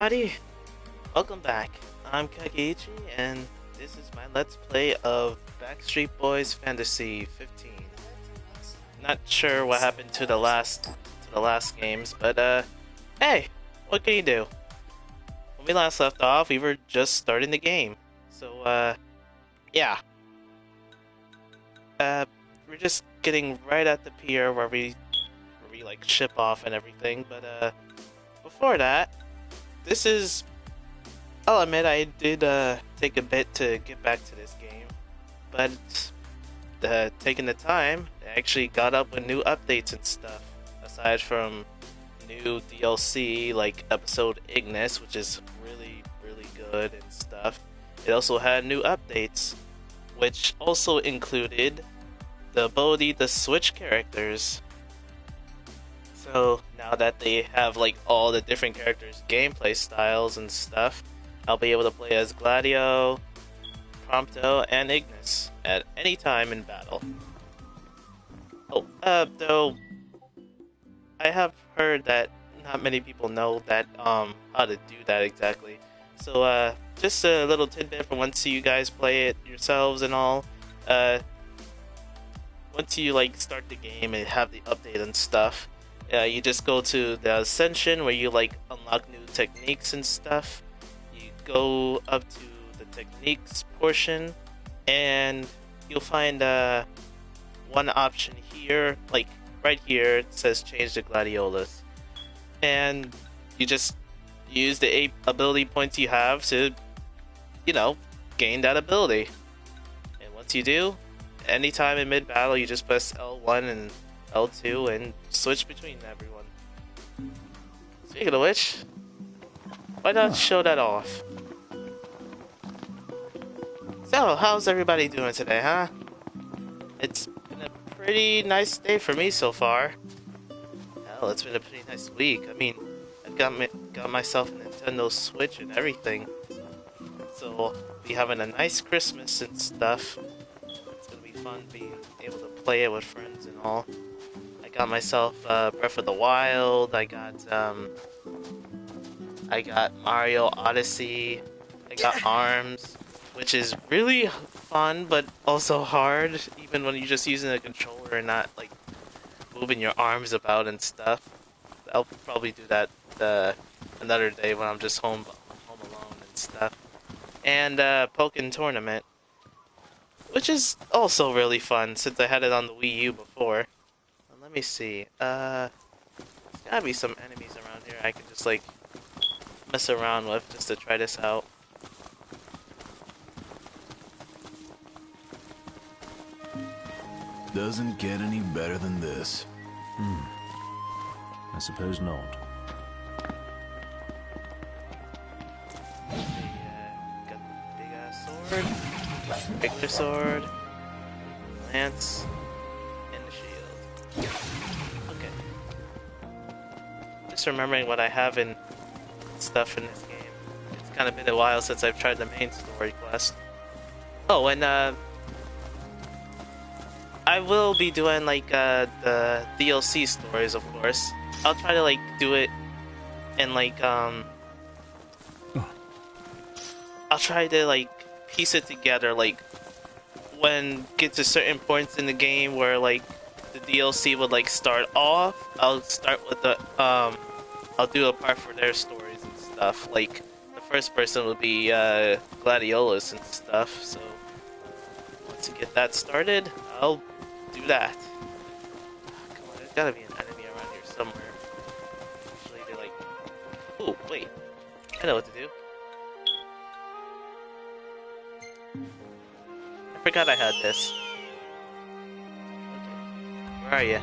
everybody, welcome back. I'm Kageichi, and this is my Let's Play of Backstreet Boys Fantasy 15. Not sure what happened to the last games, but hey, what can you do? When we last left off, we were just starting the game, so yeah, we're just getting right at the pier where we like ship off and everything. But before that, this is I'll admit I did take a bit to get back to this game, but taking the time, I actually got up with new updates and stuff. Aside from new DLC like episode Ignis, which is really good and stuff, it also had new updates, which also included the ability to switch characters. So now that they have like all the different characters' gameplay styles and stuff, I'll be able to play as Gladio, Prompto, and Ignis at any time in battle. Oh, though I have heard that not many people know that how to do that exactly. So just a little tidbit for once you guys play it yourselves and all. Once you like start the game and have the update and stuff, you just go to the Ascension where you like unlock new techniques and stuff. You go up to the techniques portion, and you'll find one option here, like right here. It says change to Gladiolus, and you just use the 8 ability points you have to, gain that ability. And once you do, anytime in mid battle, you just press L1 and L2 and switch between everyone. Speaking of which, why not show that off? So, how's everybody doing today, huh? It's been a pretty nice day for me so far. Hell, it's been a pretty nice week. I mean, I've got myself a Nintendo Switch and everything. So, I'll be having a nice Christmas and stuff. It's gonna be fun being able to play it with friends and all. I got myself Breath of the Wild. I got Mario Odyssey. I got ARMS, which is really fun but also hard, even when you're just using a controller and not like moving your arms about and stuff. I'll probably do that another day when I'm just home alone and stuff. And Pokken Tournament, which is also really fun since I had it on the Wii U before. Let me see. There's gotta be some enemies around here I can just like mess around with just to try this out. Doesn't get any better than this. I suppose not. Got the big ass sword, regular sword, lance, and the shield. Okay. Just remembering what I have in stuff in this game. It's kind of been a while since I've tried the main story quest. Oh, and I will be doing like the DLC stories, of course. I'll try to like do it and like I'll try to like piece it together, like when get to certain points in the game where like the DLC would like start off, I'll start with the I'll do a part for their stories and stuff. Like the first person would be Gladiolus and stuff. So once you get that started, I'll do that. Come on, there's gotta be an enemy around here somewhere. Usually they're like, oh wait, I know what to do. I forgot I had this. Okay, where are you?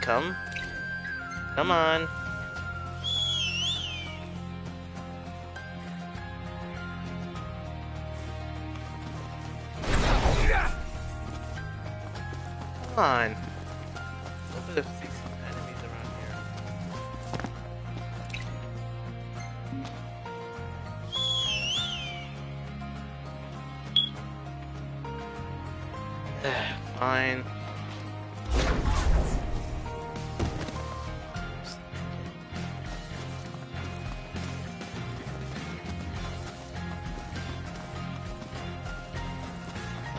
Come on. Come on. Hope there's some enemies around here. Fine.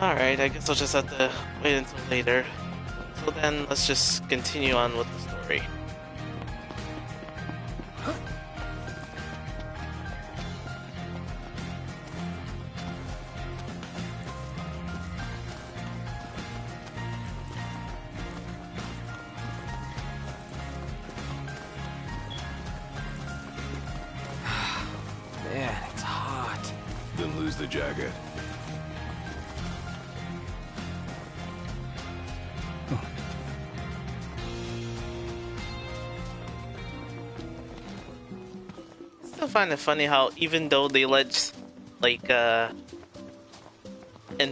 Alright, I guess I'll just have to wait until later. So then, let's just continue on with the story. Man, it's hot. Then lose the jacket. Still find it funny how even though they let, like, in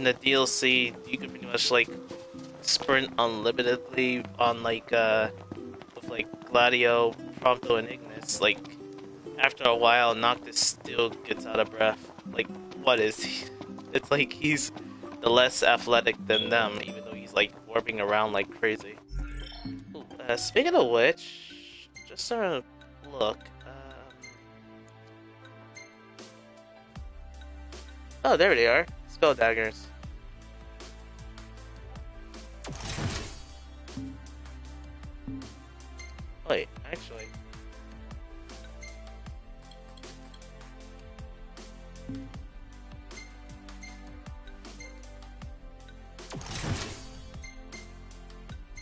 the DLC, you can pretty much, like, sprint unlimitedly on, like, with, like, Gladio, Prompto, and Ignis, like, after a while, Noctis still gets out of breath. Like, what is he? It's like he's the less athletic than them, even though he's, like, warping around like crazy. Ooh, speaking of which, just a look. Oh, there they are. Spell daggers. Wait, actually.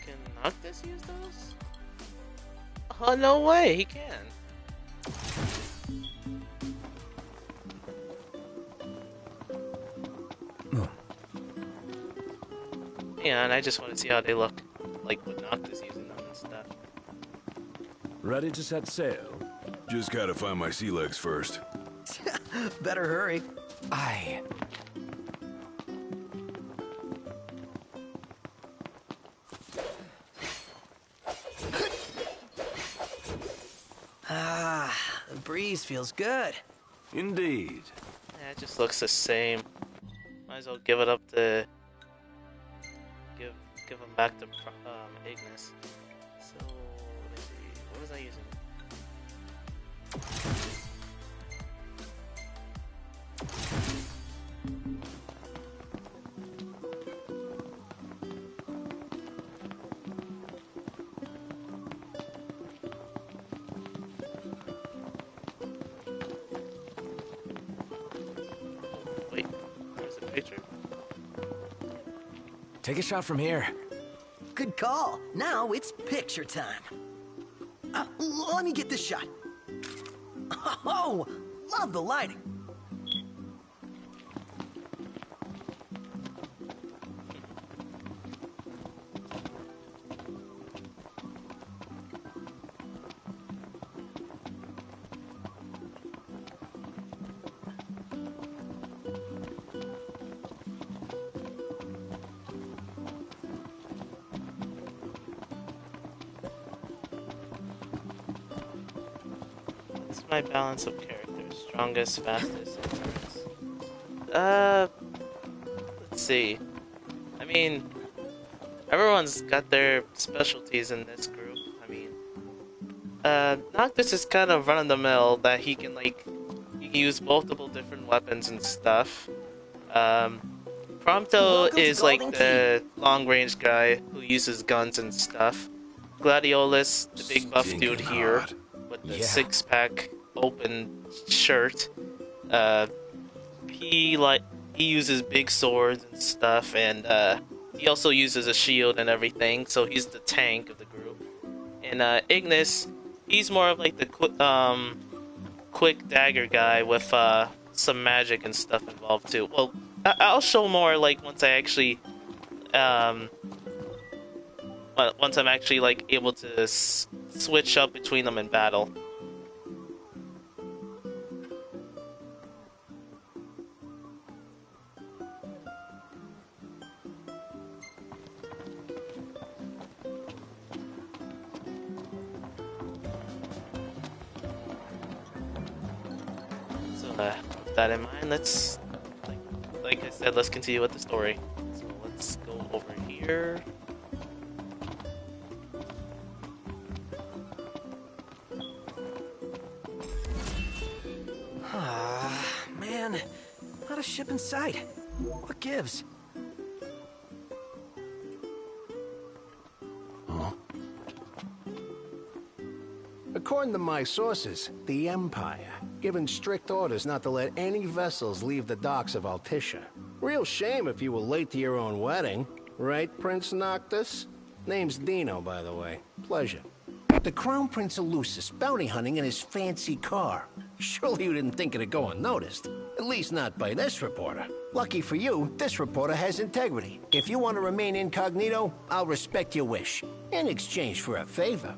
Can Noctis use those? Oh, no way, he can. Yeah, and I just want to see how they look, like with Noctis using them and stuff. Ready to set sail? Just gotta find my sea legs first. Better hurry. Aye. Ah, the breeze feels good. Indeed. Yeah, it just looks the same. Might as well give it up to give them back to Ignis. So let's see, what was I using? Wait, where's the picture? Take a shot from here. Good call. Now it's picture time. Let me get this shot. Oh, love the lighting. What's my balance of characters? Strongest, fastest, endurance. Let's see. I mean, everyone's got their specialties in this group. I mean, Noctis is kind of run-of-the-mill that he can, like, he can use multiple different weapons and stuff. Prompto is like the long-range guy who uses guns and stuff. Gladiolus, the big buff dude here, with the six-pack open shirt. He uses big swords and stuff, and he also uses a shield and everything, so he's the tank of the group. And Ignis, he's more of like the quick dagger guy with some magic and stuff involved too. Well, I'll show more like once I actually once I'm actually like able to switch up between them in battle. So with that in mind, let's like I said, let's continue with the story. So let's go over here. Ah, man. Not a ship in sight. What gives? According to my sources, the Empire, given strict orders not to let any vessels leave the docks of Altissia. Real shame if you were late to your own wedding. Right, Prince Noctis? Name's Dino, by the way. Pleasure. The Crown Prince of Lucis bounty hunting in his fancy car. Surely you didn't think it'd go unnoticed. At least not by this reporter. Lucky for you, this reporter has integrity. If you want to remain incognito, I'll respect your wish. In exchange for a favor.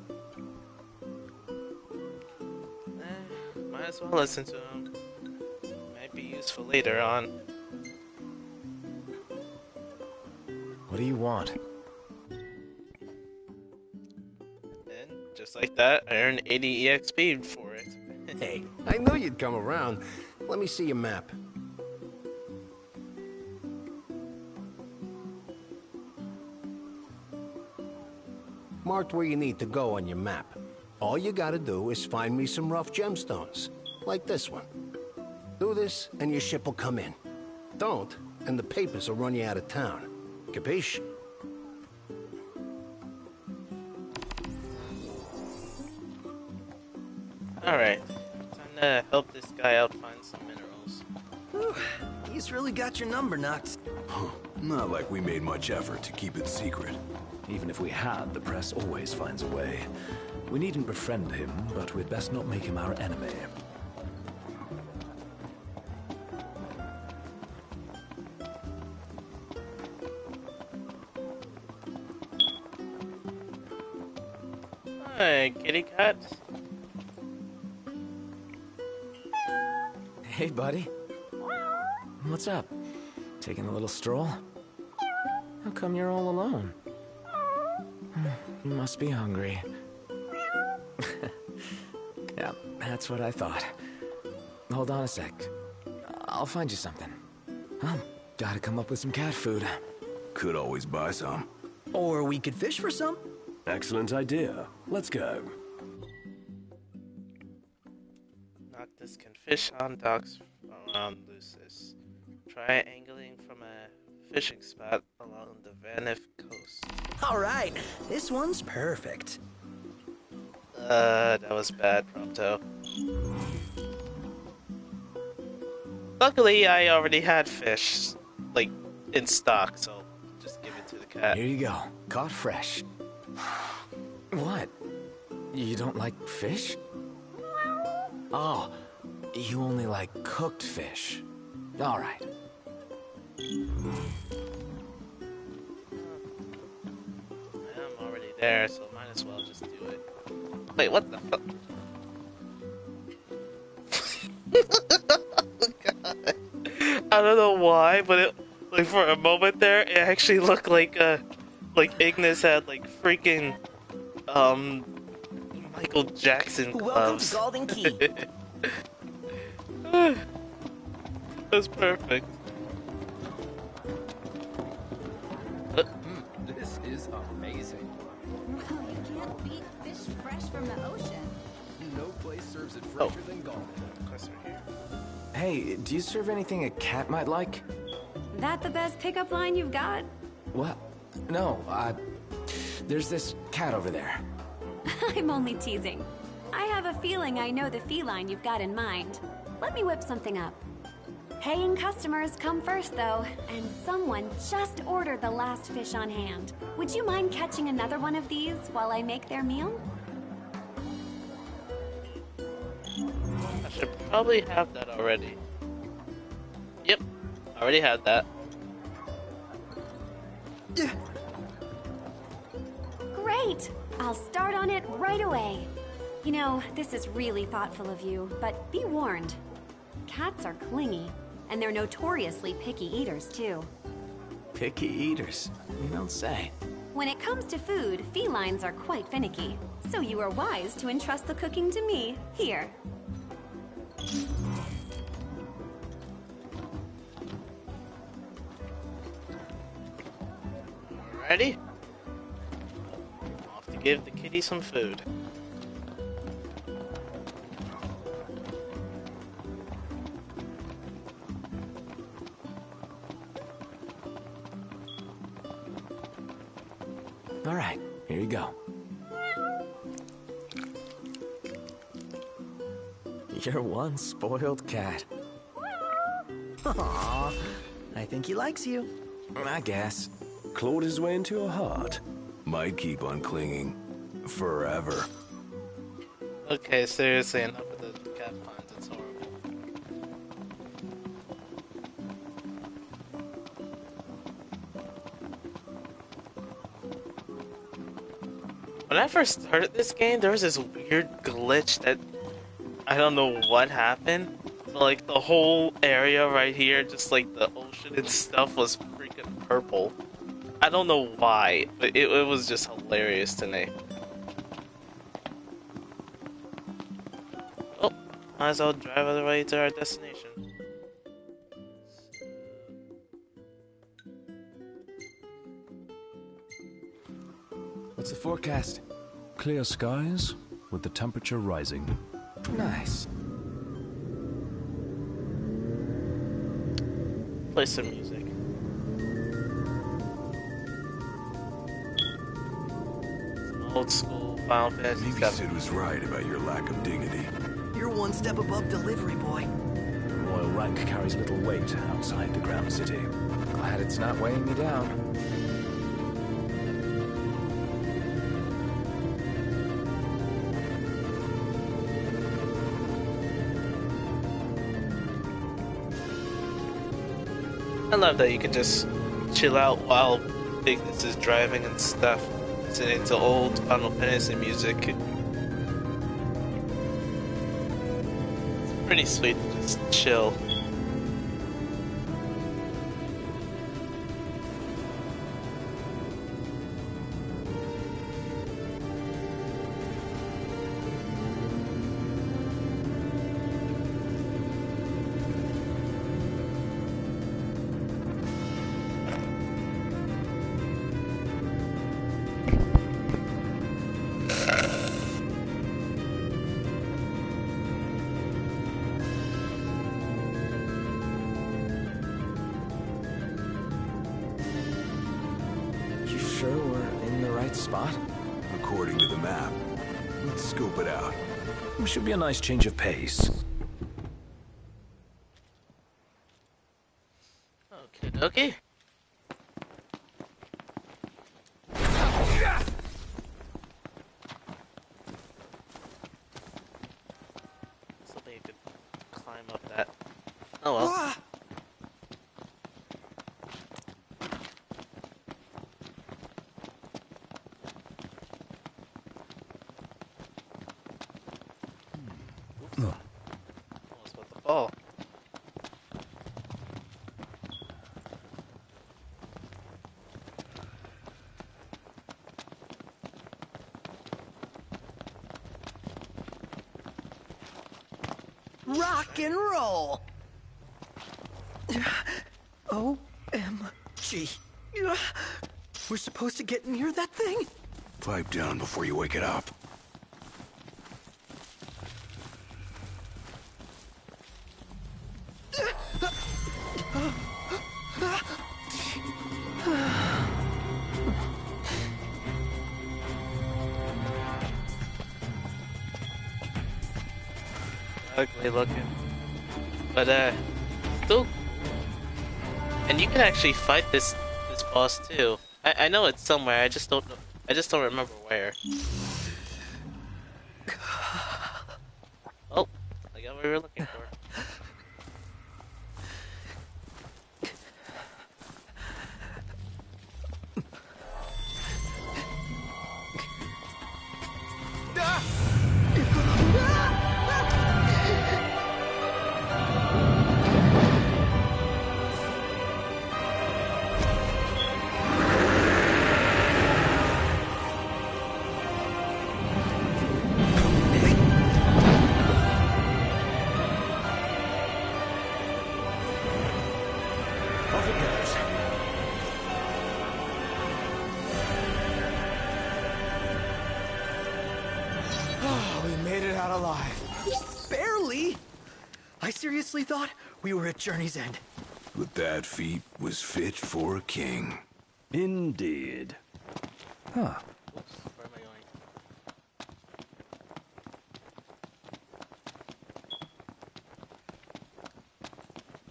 Might as well listen to him. Might be useful later on. What do you want? And just like that, I earned 80 EXP for it. Hey, I knew you'd come around. Let me see your map. Marked where you need to go on your map. All you gotta do is find me some rough gemstones, like this one. Do this, and your ship will come in. Don't, and the papers will run you out of town. Capiche? Alright, time to help this guy out find some minerals. Whew, he's really got your number, Nox. Not like we made much effort to keep it secret. Even if we had, the press always finds a way. We needn't befriend him, but we'd best not make him our enemy. Hi, kitty cat. Hey, buddy. What's up? Taking a little stroll? How come you're all alone? You must be hungry. Yeah, that's what I thought. Hold on a sec. I'll find you something. Oh, gotta come up with some cat food. Could always buy some. Or we could fish for some. Excellent idea. Let's go. Noctis can fish on docks around Lucis. Try angling from a fishing spot along the Vanif coast. All right, this one's perfect. That was bad, Prompto. Luckily, I already had fish, like, in stock, so just give it to the cat. Here you go. Caught fresh. What? You don't like fish? Oh, you only like cooked fish. All right. I'm already there, so might as well just do it. Wait, what the fuck? God. I don't know why, but it, like, for a moment there, it actually looked like Ignis had, like, freaking, Michael Jackson gloves. Welcome to Golden Key. That's perfect. This is amazing. Well, you can't beat fish fresh from the ocean. No place serves it fresher than Golden. Question here. Hey, do you serve anything a cat might like? That the best pickup line you've got? What? No, there's this cat over there. I'm only teasing. I have a feeling I know the feline you've got in mind. Let me whip something up. Paying customers come first, though, and someone just ordered the last fish on hand. Would you mind catching another one of these while I make their meal? I should probably have that already. Yep, already had that. Great! I'll start on it right away. You know, this is really thoughtful of you, but be warned. Cats are clingy, and they're notoriously picky eaters, too. Picky eaters. You don't say. When it comes to food, felines are quite finicky, so you are wise to entrust the cooking to me. Here. Ready? Off to give the kitty some food. All right, here you go. You're one spoiled cat. Aw, I think he likes you. I guess. Clawed his way into your heart. Might keep on clinging. Forever. Okay, seriously, enough with the cat puns. It's horrible. When I first started this game, there was this weird glitch that I don't know what happened. But, like, the whole area right here, just like the ocean and stuff, was freaking purple. I don't know why, but it was just hilarious to me. Oh, might as well drive all the way to our destination. What's the forecast? Clear skies, with the temperature rising. Nice. Play some music. Some old school Final Fantasy Maybe stuff. Sid was right about your lack of dignity. You're one step above delivery boy. Royal rank carries little weight outside the Ground City. Glad it's not weighing me down. I love that you can just chill out while Ignis is driving and stuff. Listening to old Final Fantasy music. It's pretty sweet to just chill. You sure we're in the right spot? According to the map. Let's scope it out. Should be a nice change of pace. Okay, dokie. Something you could climb up that. Oh well. Almost about to fall. Rock and roll. OMG. We're supposed to get near that thing? Pipe down before you wake it up. Ugly looking. But still. And you can actually fight this boss too. I know it's somewhere, I just don't know. I just don't remember where. Oh, I got what we were looking for. Off it goes. Oh, we made it out alive. Barely. I seriously thought we were at Journey's End. With that feat was fit for a king. Indeed. Huh. Oops, where am I going?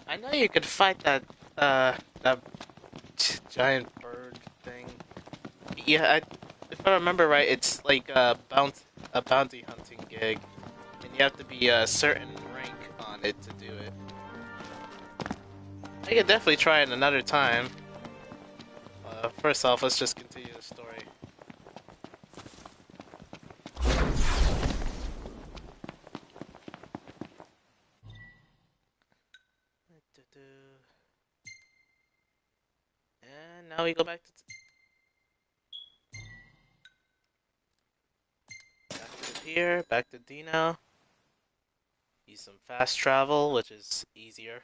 I know you could fight that that giant bird thing. Yeah, if I remember right, it's like a bounty hunting gig, and you have to be a certain rank on it to do it. I could definitely try it another time. First off, let's just continue the story. And now we go back to the pier, back to Dino. Use some fast travel, which is easier.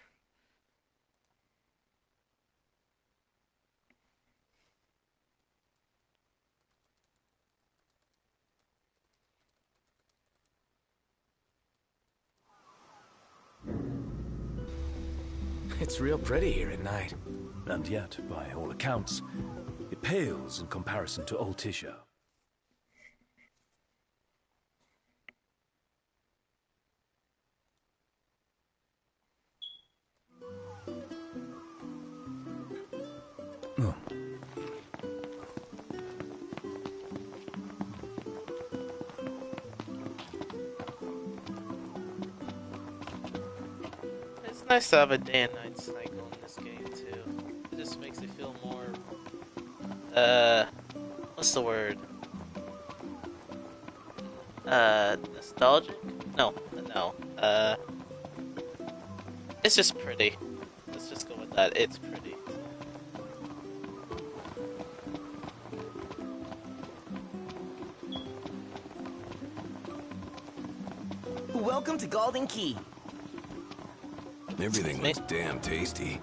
It's real pretty here at night. And yet, by all accounts, it pales in comparison to Old Tisha. Oh. It's nice to have a day and night cycle in this game too. It just makes it feel more what's the word? Nostalgic? No. It's just pretty. Let's just go with that. It's pretty. Welcome to Golden Key. Everything looks damn tasty.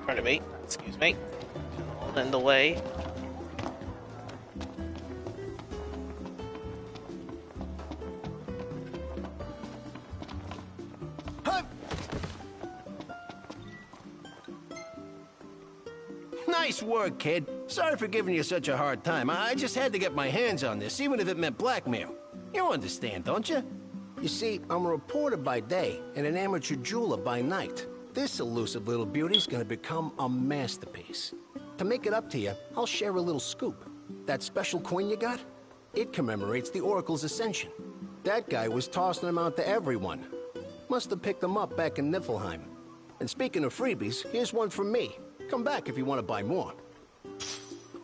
Pardon me. Excuse me. All in the way. Nice work, kid. Sorry for giving you such a hard time. I just had to get my hands on this, even if it meant blackmail. You understand, don't you? You see, I'm a reporter by day and an amateur jeweler by night. This elusive little beauty's gonna become a masterpiece. To make it up to you, I'll share a little scoop. That special coin you got? It commemorates the Oracle's ascension. That guy was tossing them out to everyone. Must have picked them up back in Niflheim. And speaking of freebies, here's one from me. Come back if you want to buy more.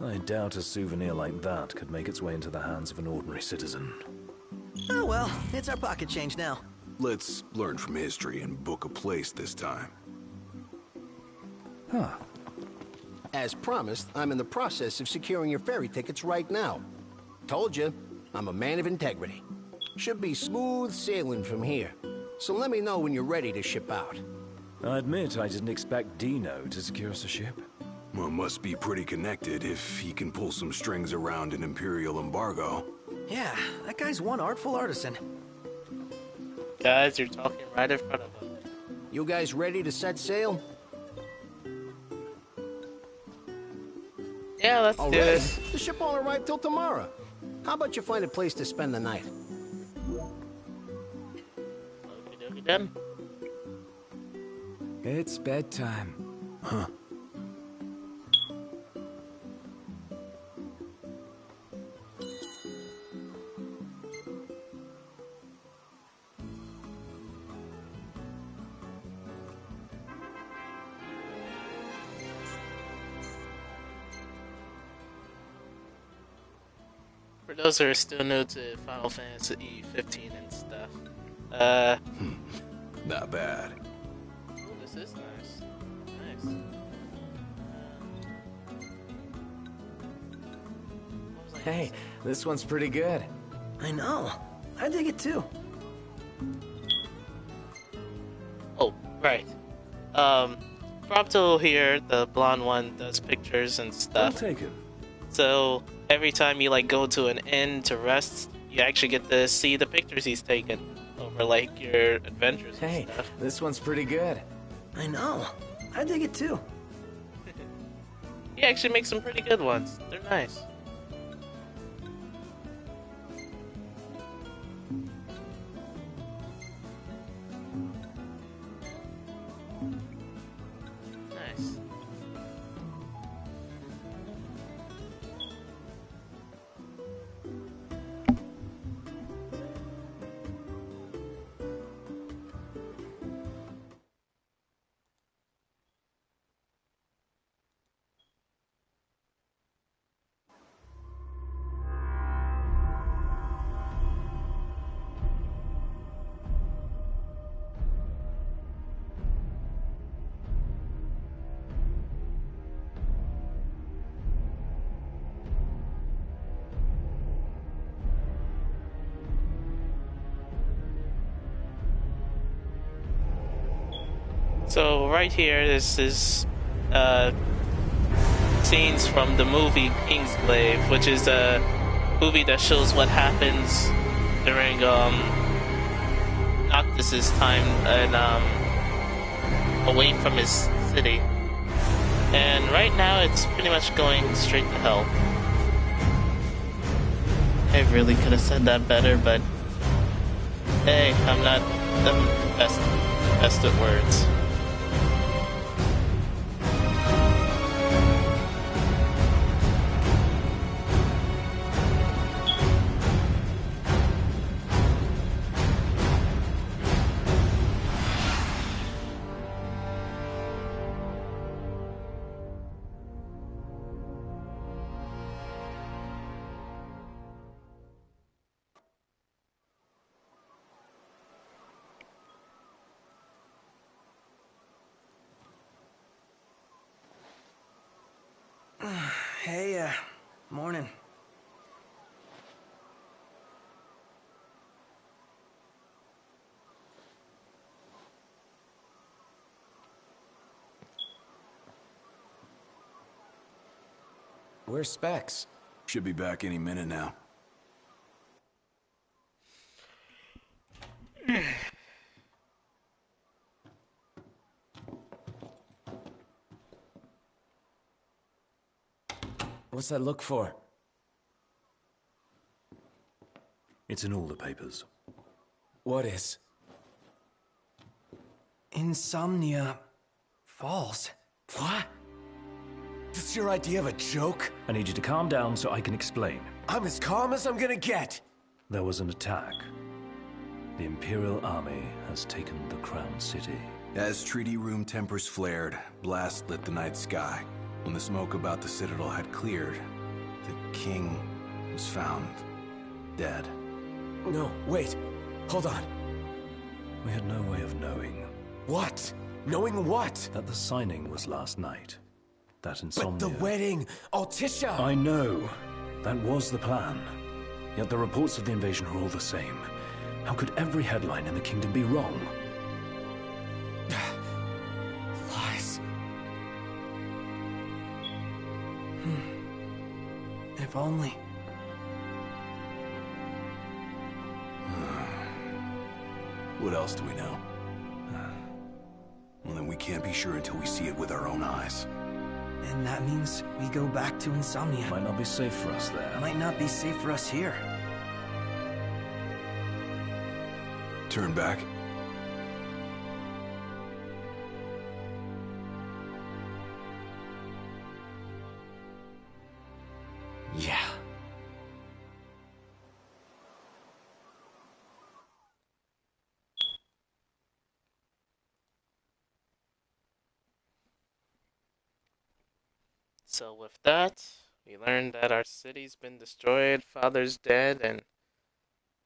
I doubt a souvenir like that could make its way into the hands of an ordinary citizen. Oh well, it's our pocket change now. Let's learn from history and book a place this time. Huh. As promised, I'm in the process of securing your ferry tickets right now. Told you, I'm a man of integrity. Should be smooth sailing from here. So let me know when you're ready to ship out. I admit I didn't expect Dino to secure us a ship. Well, must be pretty connected if he can pull some strings around an Imperial embargo. Yeah, that guy's one artful artisan. Guys, you're talking right in front of them. You guys ready to set sail? Yeah, let's do Already? this. The ship won't arrive till tomorrow. How about you find a place to spend the night? Okie dokie then. It's bedtime. Huh. For those who are still new to Final Fantasy 15 and stuff, Not bad. oh, this is nice. Nice. What was I Hey, saying? this one's pretty good. I know. I dig it too. Oh, right. Prompto here, the blonde one, does pictures and Well stuff. taken. So every time you like go to an inn to rest, you actually get to see the pictures he's taken over like your adventures Hey, and stuff. this one's pretty good. I know. I dig it too. He actually makes some pretty good ones. They're nice. So right here, this is scenes from the movie Kingsglaive, which is a movie that shows what happens during Noctis's time and away from his city. And right now, it's pretty much going straight to hell. I really could have said that better, but hey, I'm not the best at words. Hey, morning. Where's Specs? Should be back any minute now. What's that look for? It's in all the papers. What is? Insomnia Falls. What? This your idea of a joke? I need you to calm down so I can explain. I'm as calm as I'm gonna get. There was an attack. The Imperial Army has taken the Crown City. As treaty room tempers flared, blast lit the night sky. When the smoke about the Citadel had cleared, the king was found dead. No, wait. Hold on. We had no way of knowing What? Knowing what? that the signing was last night. That insomnia... But the wedding! Altisha! I know. That was the plan. Yet the reports of the invasion are all the same. How could every headline in the kingdom be wrong? Lies. If only. What else do we know? Well, then we can't be sure until we see it with our own eyes. And that means we go back to Insomnia. Might not be safe for us there. Might not be safe for us here. Turn back. Yeah. So with that, we learned that our city's been destroyed, Father's dead, and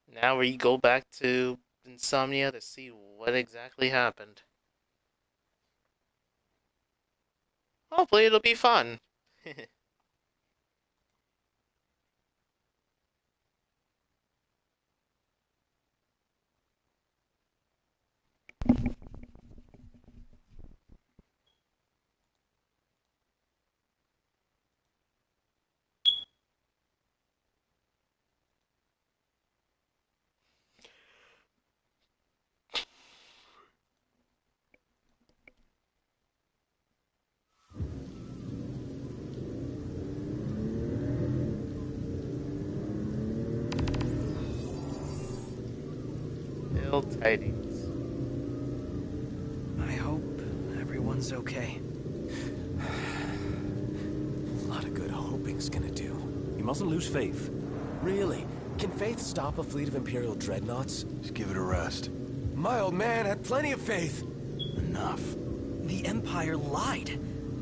now we go back to Insomnia to see what exactly happened. Hopefully it'll be fun. Ill tidings. I hope everyone's okay. A lot of good hoping's gonna do. You mustn't lose faith. Really? Can Faith stop a fleet of Imperial dreadnoughts? Just give it a rest. My old man had plenty of faith. Enough. The Empire lied.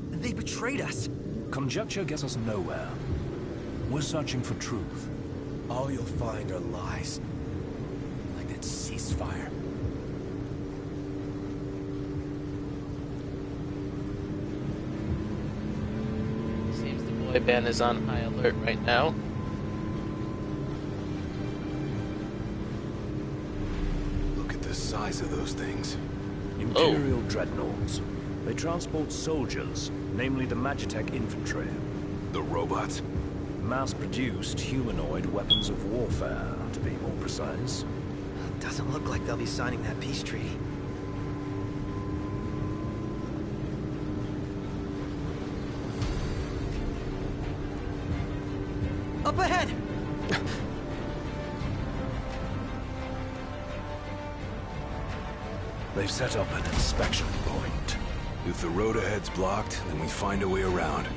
They betrayed us. Conjecture gets us nowhere. We're searching for truth. All you'll find are lies. Like that ceasefire. Seems the boy band is on high alert right now. Look at the size of those things. Imperial dreadnoughts. They transport soldiers, namely the Magitech infantry. The robots? Mass-produced humanoid weapons of warfare, to be more precise. Doesn't look like they'll be signing that peace treaty. Up ahead! They've set up an inspection point. If the road ahead's blocked, then we find a way around.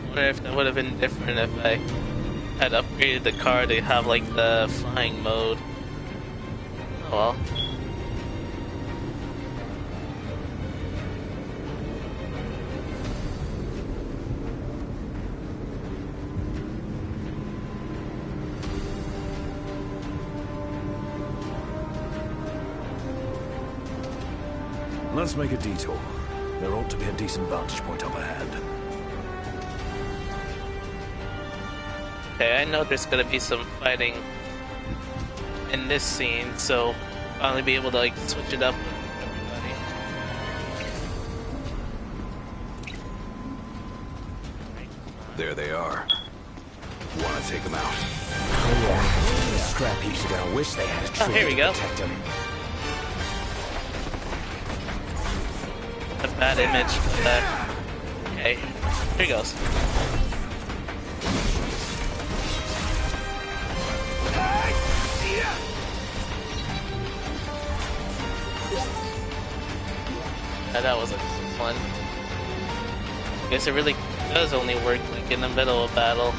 I wonder if that would have been different if I had upgraded the car to have like the flying mode. Oh well. Let's make a detour. There ought to be a decent vantage point up ahead. Okay, I know there's gonna be some fighting in this scene, so I'll only be able to like switch it up with everybody. There they are. Wanna take them out? Oh yeah, the scrap heaps are gonna wish they had a tree here we to go. protect them. A bad image, but okay, here goes. That was a quick one. I guess it really does only work like in the middle of battle.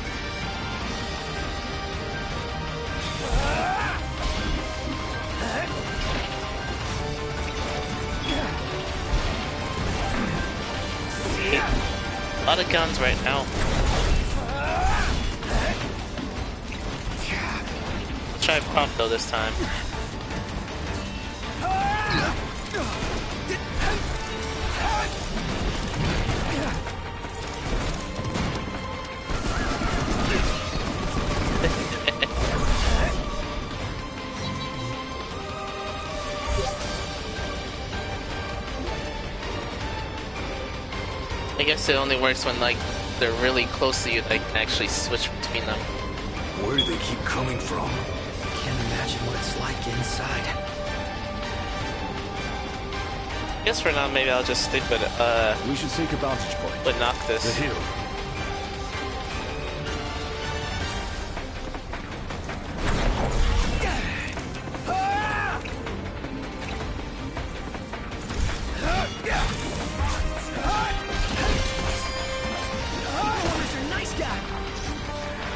A lot of guns right now. Let's try Prompto this time. I guess it only works when like they're really close to you that you can actually switch between them. Where do they keep coming from? Can't imagine what it's like inside. I guess for now maybe I'll just stick with We should seek a vantage point. with Noctis. The hill.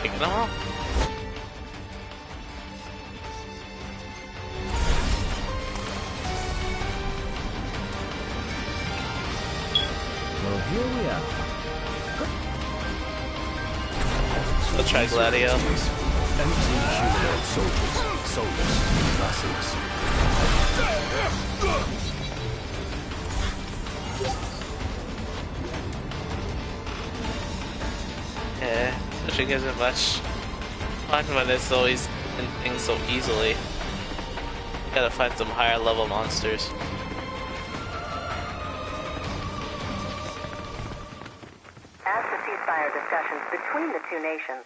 Taking them all. Well, here we are. I'll try Gladio. Empty humanoid soldiers. Soulless. Masses. Yeah, switching isn't much fun when it's always in things so easily. You gotta find some higher level monsters. As the ceasefire discussions between the two nations,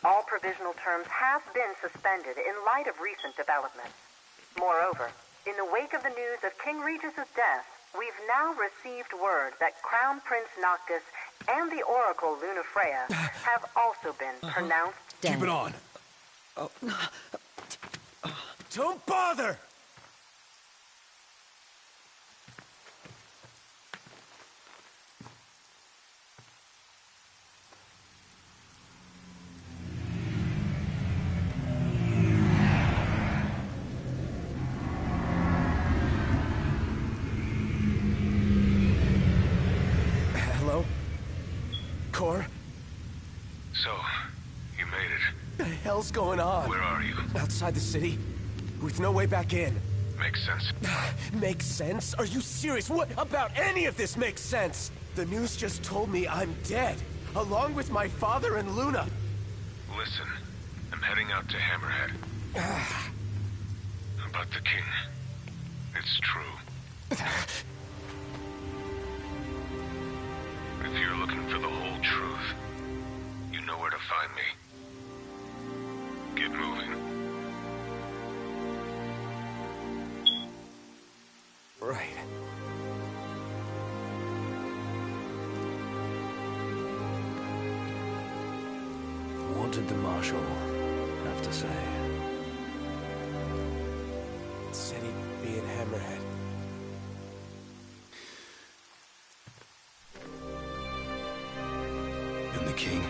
all provisional terms have been suspended in light of recent developments. Moreover, in the wake of the news of King Regis's death, we've now received word that Crown Prince Noctis and the Oracle Lunafreya have also been pronounced dead. Keep it on. Don't bother! Hello? Cor? So, you made it. The hell's going on? Where are you? Outside the city, with no way back in. Makes sense. Makes sense? Are you serious? What about any of this makes sense? The news just told me I'm dead, along with my father and Luna. Listen, I'm heading out to Hammerhead. About the king. It's true. If you're looking for the whole truth, you know where to find me. Get moving. Right. What did the Marshal have to say? Said he'd be in Hammerhead. And the king?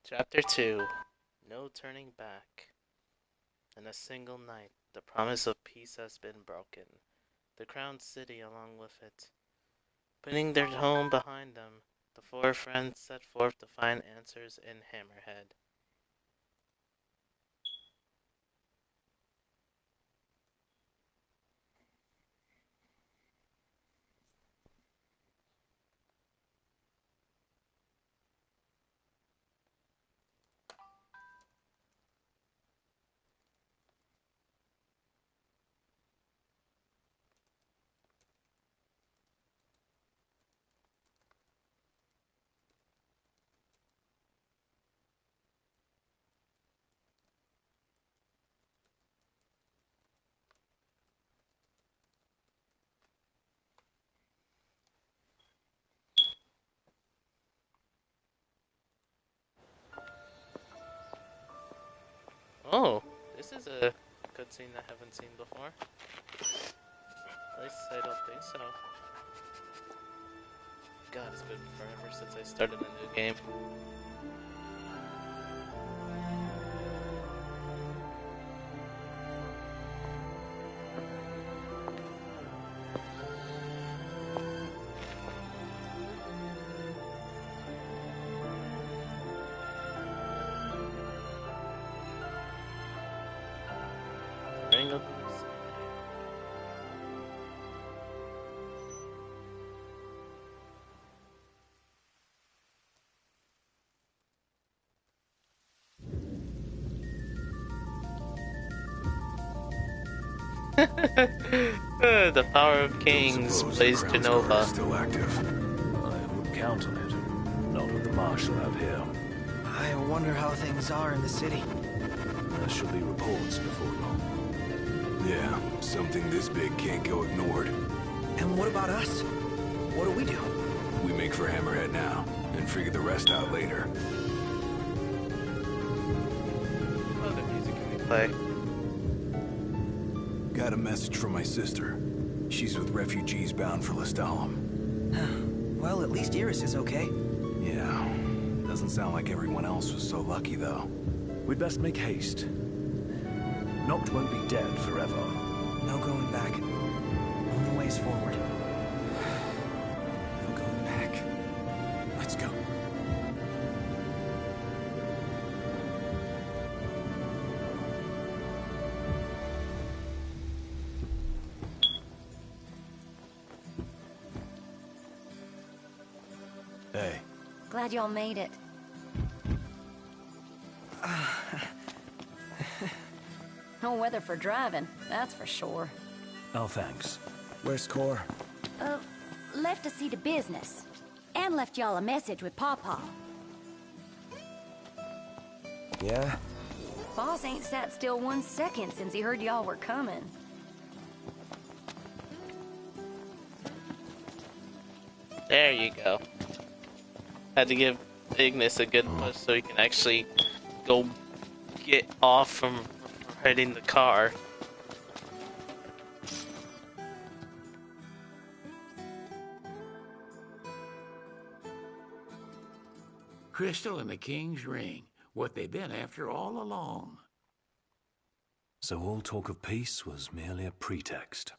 Chapter 2. No turning back. In a single night, the promise of peace has been broken. The crowned city along with it. Putting their home behind them, the four friends set forth to find answers in Hammerhead. Oh, this is a cutscene I haven't seen before. At least I don't think so. God, it's been forever since I started a new game. Ring of Peace. The Power of Kings plays Genova. Still active. I would count on it. Not with the Marshal out here. I wonder how things are in the city. There should be reports before long. Yeah, something this big can't go ignored. And what about us? What do we do? We make for Hammerhead now, and figure the rest out later. What other music can we play? Got a message from my sister. She's with refugees bound for Lestalem. Well, at least Iris is okay. Yeah, doesn't sound like everyone else was so lucky, though. We'd best make haste. Noct won't be dead forever. No going back. Only ways forward. No going back. Let's go. Hey. Glad y'all made it. No weather for driving, that's for sure. Oh, thanks. Where's Cor? Left to see to business. And left y'all a message with Pawpaw. Yeah? Boss ain't sat still 1 second since he heard y'all were coming. There you go. Had to give Ignis a good push so he can actually go get off from riding the car. crystal and the king's ring. What they've been after all along. So all talk of peace was merely a pretext.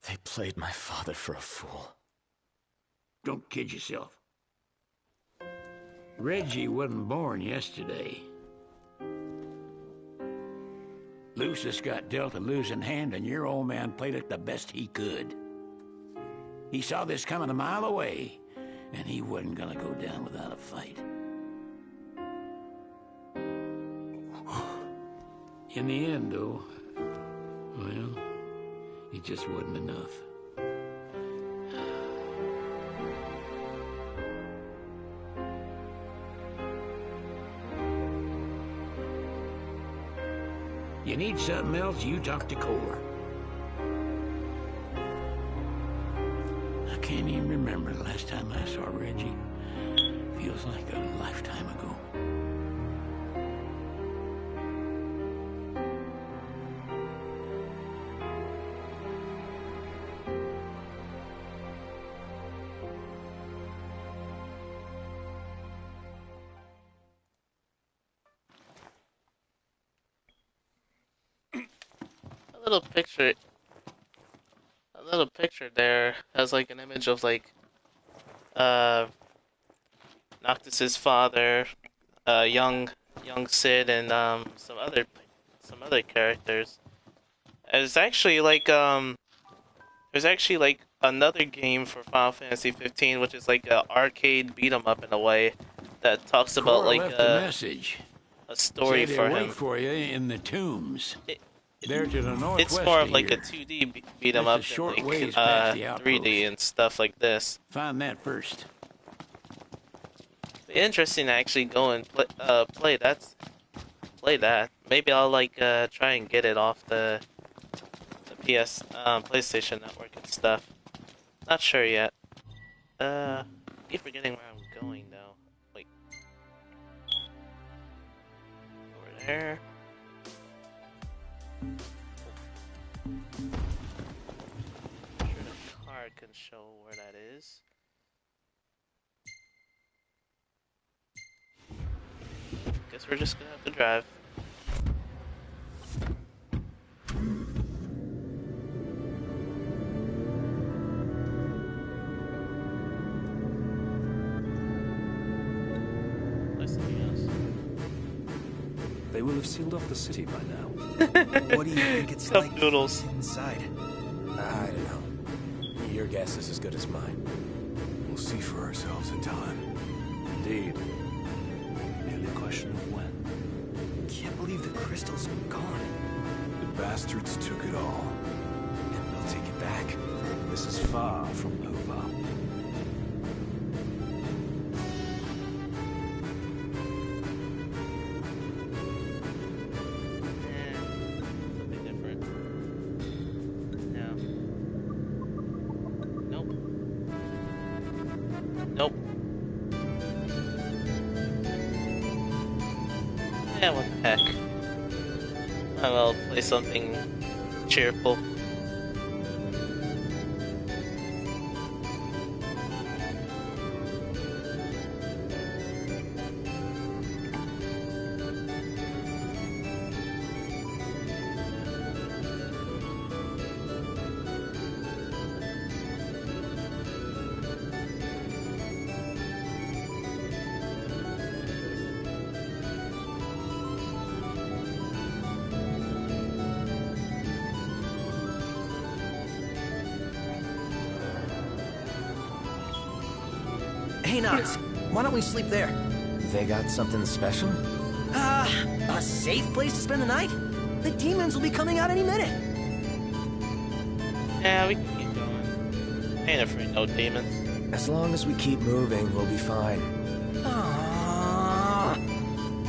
They played my father for a fool. Don't kid yourself. Reggie wasn't born yesterday. Lucius got dealt a losing hand, and your old man played it the best he could. He saw this coming a mile away, and he wasn't gonna go down without a fight. In the end, though, well, it just wasn't enough. You need something else, you talk to Cor. I can't even remember the last time I saw Reggie. Feels like a lifetime ago. A little picture there has like an image of like Noctis's father, young Cid, and some other characters. There's actually like another game for Final Fantasy 15, which is like an arcade beat 'em up in a way that talks about Cor like left a message. a story Said for he'll him. wait for you in the tombs. They're to the northwest. It's more of like here. a 2D beat 'em That's a up short than ways like past the 3D and stuff like this. Find that first. Be interesting to actually go and play that. Maybe I'll like try and get it off the PlayStation Network and stuff. Not sure yet. Keep forgetting where I'm going though. Like over there. I'm sure the card can show where that is. Guess we're just gonna have to drive. They will have sealed off the city by now. What do you think it's Cup like noodles. inside? I don't know. Your guess is as good as mine. We'll see for ourselves in time. Indeed. Merely a question of when. Can't believe the crystal's gone. The bastards took it all. And we'll take it back. This is far from over. Something different. No. Nope. Nope. Yeah, what the heck. I will play something cheerful. Hey, Nox, why don't we sleep there? They got something special? A safe place to spend the night? The demons will be coming out any minute. Yeah, we can keep going. Ain't afraid of no demons. As long as we keep moving, we'll be fine. Aww.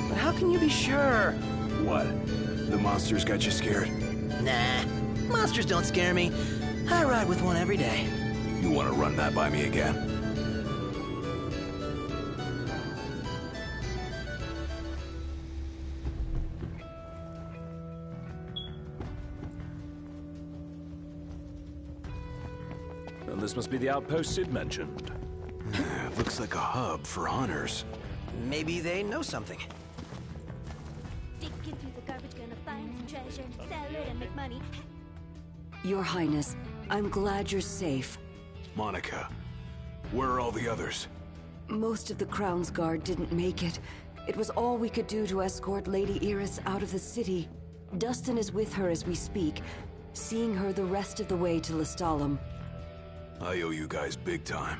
But how can you be sure? What? The monsters got you scared? Nah, monsters don't scare me. I ride with one every day. You want to run that by me again? And this must be the outpost Sid mentioned. Looks like a hub for hunters. Maybe they know something. Digging through the garbage, gonna find some treasure, sell it and make money. Your Highness, I'm glad you're safe. Monica, where are all the others? Most of the Crown's Guard didn't make it. It was all we could do to escort Lady Iris out of the city. Dustin is with her as we speak, seeing her the rest of the way to Lestalem. I owe you guys big time.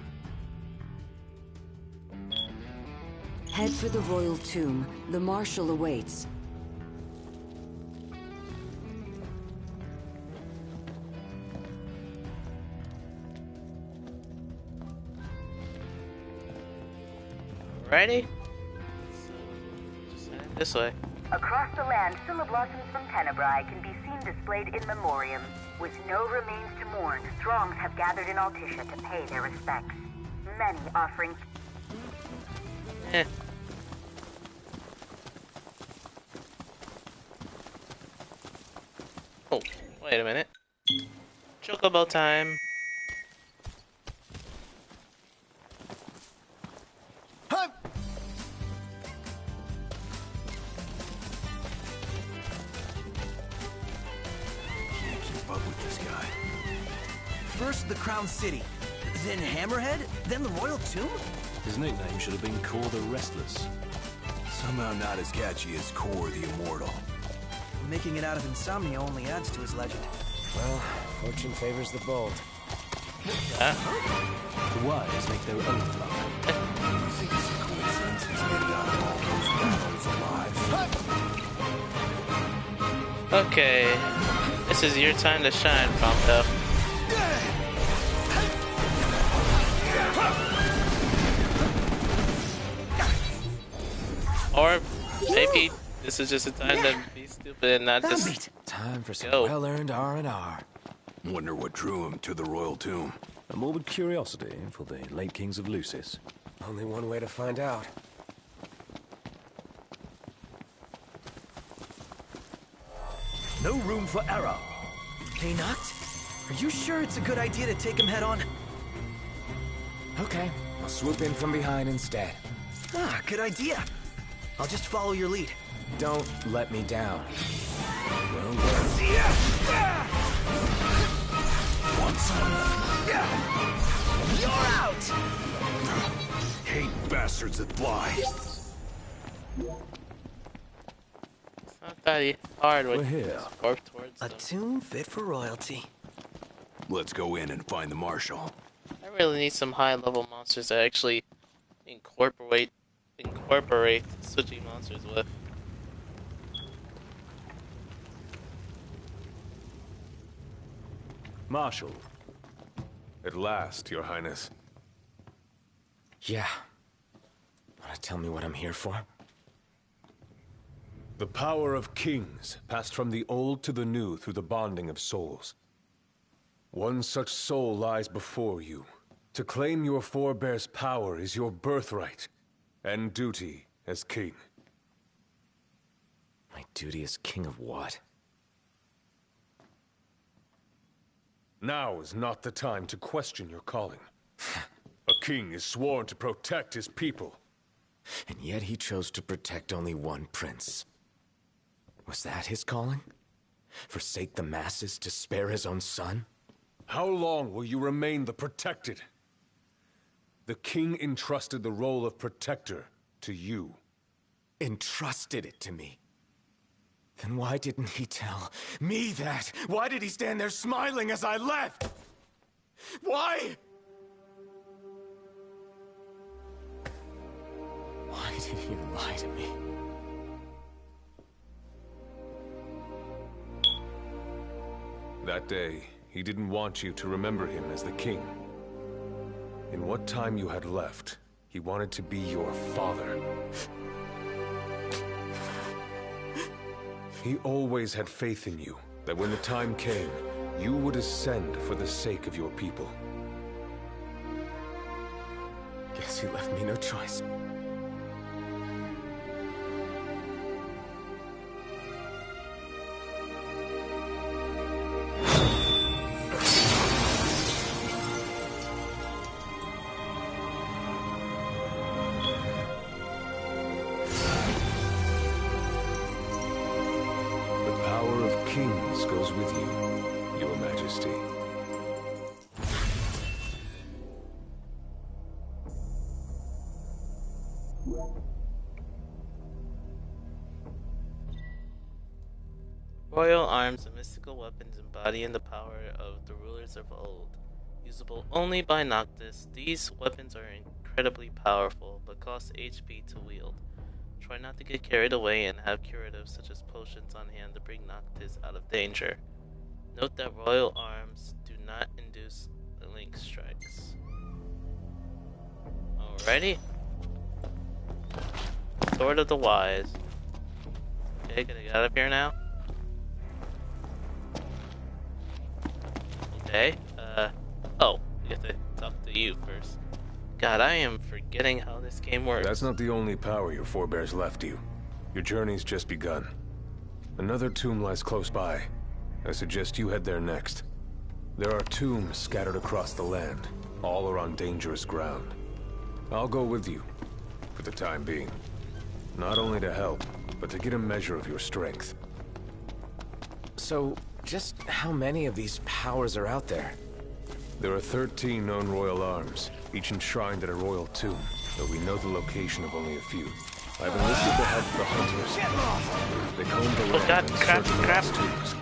Head for the Royal Tomb. The Marshal awaits. Ready? Just head this way. Across the land, Scylla blossoms from Tenebrae can be seen displayed in memoriam. With no remains to mourn, throngs have gathered in Altissia to pay their respects. Many offering... Oh, wait a minute. Chocobo time. First the Crown City, then Hammerhead, then the Royal Tomb? His nickname should have been Kor the Restless. Somehow not as catchy as Kor the Immortal. Making it out of insomnia only adds to his legend. Well, fortune favors the bold. The wise make their own luck. You think it's a coincidence he's made it out of all those battles alive? Okay. This is your time to shine, Prompto. Or maybe this is just a time to be stupid and not just time for some go. well-earned R&R. Wonder what drew him to the Royal Tomb. A morbid curiosity for the late kings of Lucis. Only one way to find out. No room for error. Hey, Noct, are you sure it's a good idea to take him head on? Okay, I'll swoop in from behind instead. Ah, good idea. I'll just follow your lead. Don't let me down. Well, want some? You're out! Hate bastards that fly. It's not that hard when We're you here. warp towards A them. tomb fit for royalty. Let's go in and find the Marshal. I really need some high-level monsters that actually incorporate switching monsters with. Marshal. At last, Your Highness. Yeah. Wanna tell me what I'm here for? The power of kings passed from the old to the new through the bonding of souls. One such soul lies before you. To claim your forebear's power is your birthright and duty as king. My duty as king of what? Now is not the time to question your calling. A king is sworn to protect his people. And yet he chose to protect only one prince. Was that his calling? Forsake the masses to spare his own son? How long will you remain the protected? The king entrusted the role of protector to you. Entrusted it to me? Then why didn't he tell me that? Why did he stand there smiling as I left? Why? Why did he lie to me? That day, he didn't want you to remember him as the king. In what time you had left, he wanted to be your father. He always had faith in you, that when the time came, you would ascend for the sake of your people. Guess he left me no choice. Kings goes with you, Your Majesty. Royal arms and mystical weapons embodying the power of the rulers of old. Usable only by Noctis, these weapons are incredibly powerful, but cost HP to wield. Try not to get carried away and have curatives such as potions on hand to bring Noctis out of danger. Note that royal arms do not induce link strikes. Alrighty. Sword of the Wise. Okay, gonna get out of here now. Okay, oh, we have to talk to you first. God, I am forgetting how this game works. That's not the only power your forebears left you. Your journey's just begun. Another tomb lies close by. I suggest you head there next. There are tombs scattered across the land. All are on dangerous ground. I'll go with you, for the time being. Not only to help, but to get a measure of your strength. So, just how many of these powers are out there? There are 13 known royal arms, each enshrined at a royal tomb, though we know the location of only a few. I've enlisted the help of the hunters. They comb the land and search the lost tombs.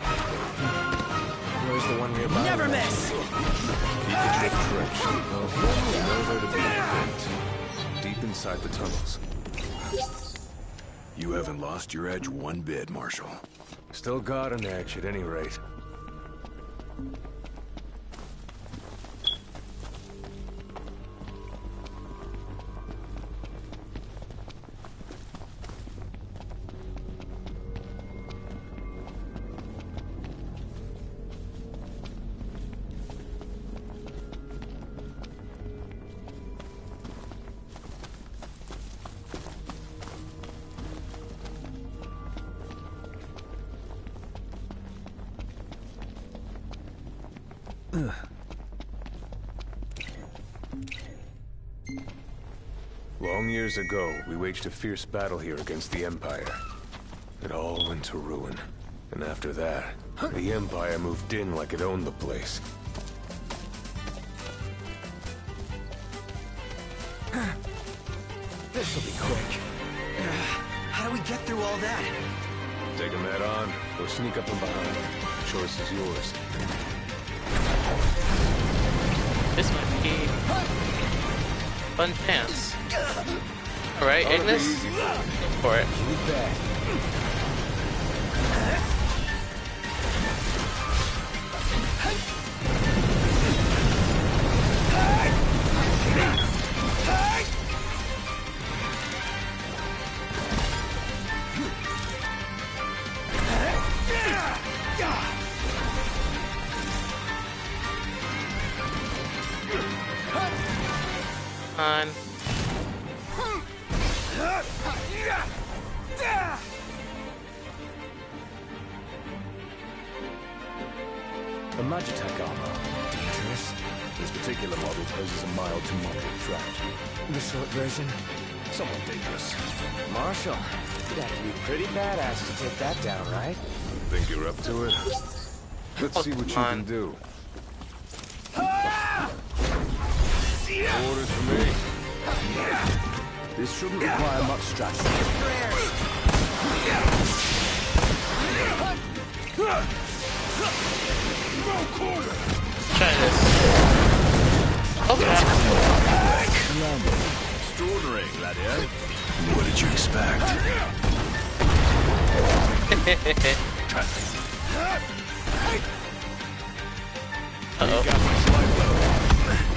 Where's the one nearby? Never miss! Keep the drip drenched. We know there to be an event deep inside the tunnels. You haven't lost your edge one bit, Marshal. Still got an edge at any rate. Long years ago, we waged a fierce battle here against the Empire. It all went to ruin. And after that, the Empire moved in like it owned the place. This'll be quick. How do we get through all that? Take them head on, or sneak up from behind. Choice is yours. This might be fun chance. Alright, Ignis, go for it. On. The Magitech armor. Dangerous. This particular model poses a mild to moderate threat. The short version? Somewhat dangerous. Marshal, you'd have to be pretty badass to take that down, right? Think you're up to it? Let's see what you can do. Orders for me. This shouldn't require much strategy. Try this. Okay. Extraordinary, Gladio. What did you expect?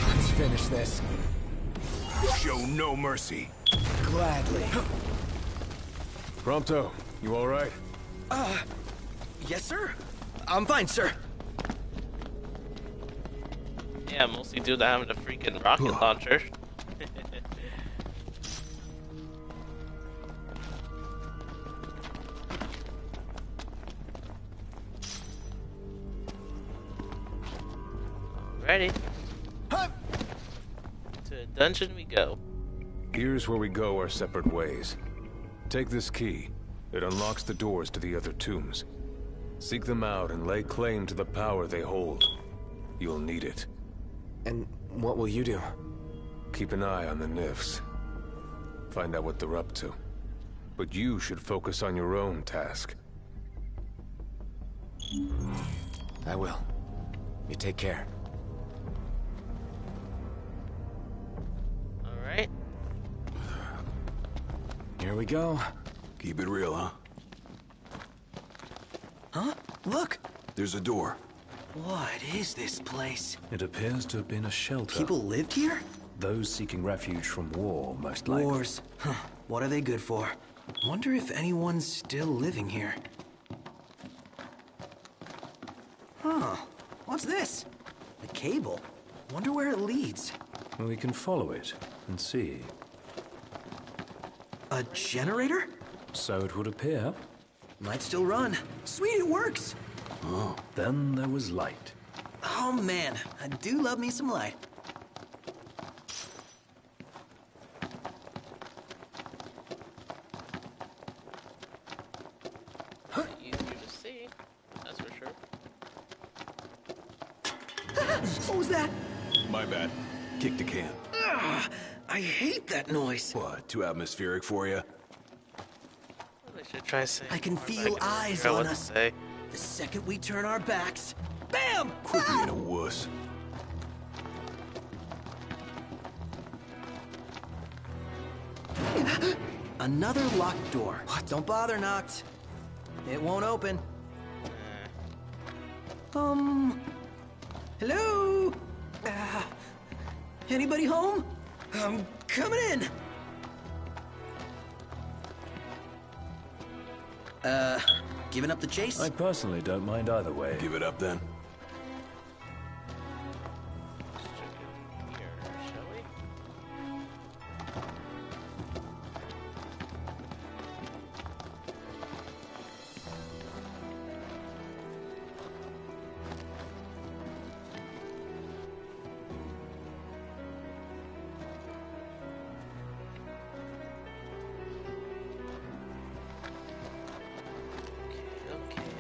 Let's finish this. Show no mercy. Gladly. Prompto, you all right? Yes, sir. I'm fine, sir. Yeah, mostly due to having a freaking rocket launcher. Ready? To a dungeon we go. Here's where we go our separate ways. Take this key. It unlocks the doors to the other tombs. Seek them out and lay claim to the power they hold. You'll need it. And what will you do? Keep an eye on the Nifs. Find out what they're up to. But you should focus on your own task. I will. You take care. Alright. Here we go. Keep it real, huh? Huh? Look! There's a door. What is this place? It appears to have been a shelter. People lived here? Those seeking refuge from war, most likely. Wars. Huh. What are they good for? Wonder if anyone's still living here. Huh. What's this? A cable. Wonder where it leads. We can follow it and see. A generator? So it would appear. Might still run. Sweet, it works! Oh. Then there was light. Oh man, I do love me some light. Easier to see, that's for sure. What was that? My bad. Kicked a can. Ugh, I hate that noise. What, too atmospheric for you? I should try saying I can more, feel but I eyes figure out on what to us. say. The second we turn our backs, bam! Quit being a wuss. Another locked door. What? Don't bother, Noct. It won't open. Hello? Anybody home? I'm coming in. Giving up the chase? I personally don't mind either way. Give it up then. Here, shall we?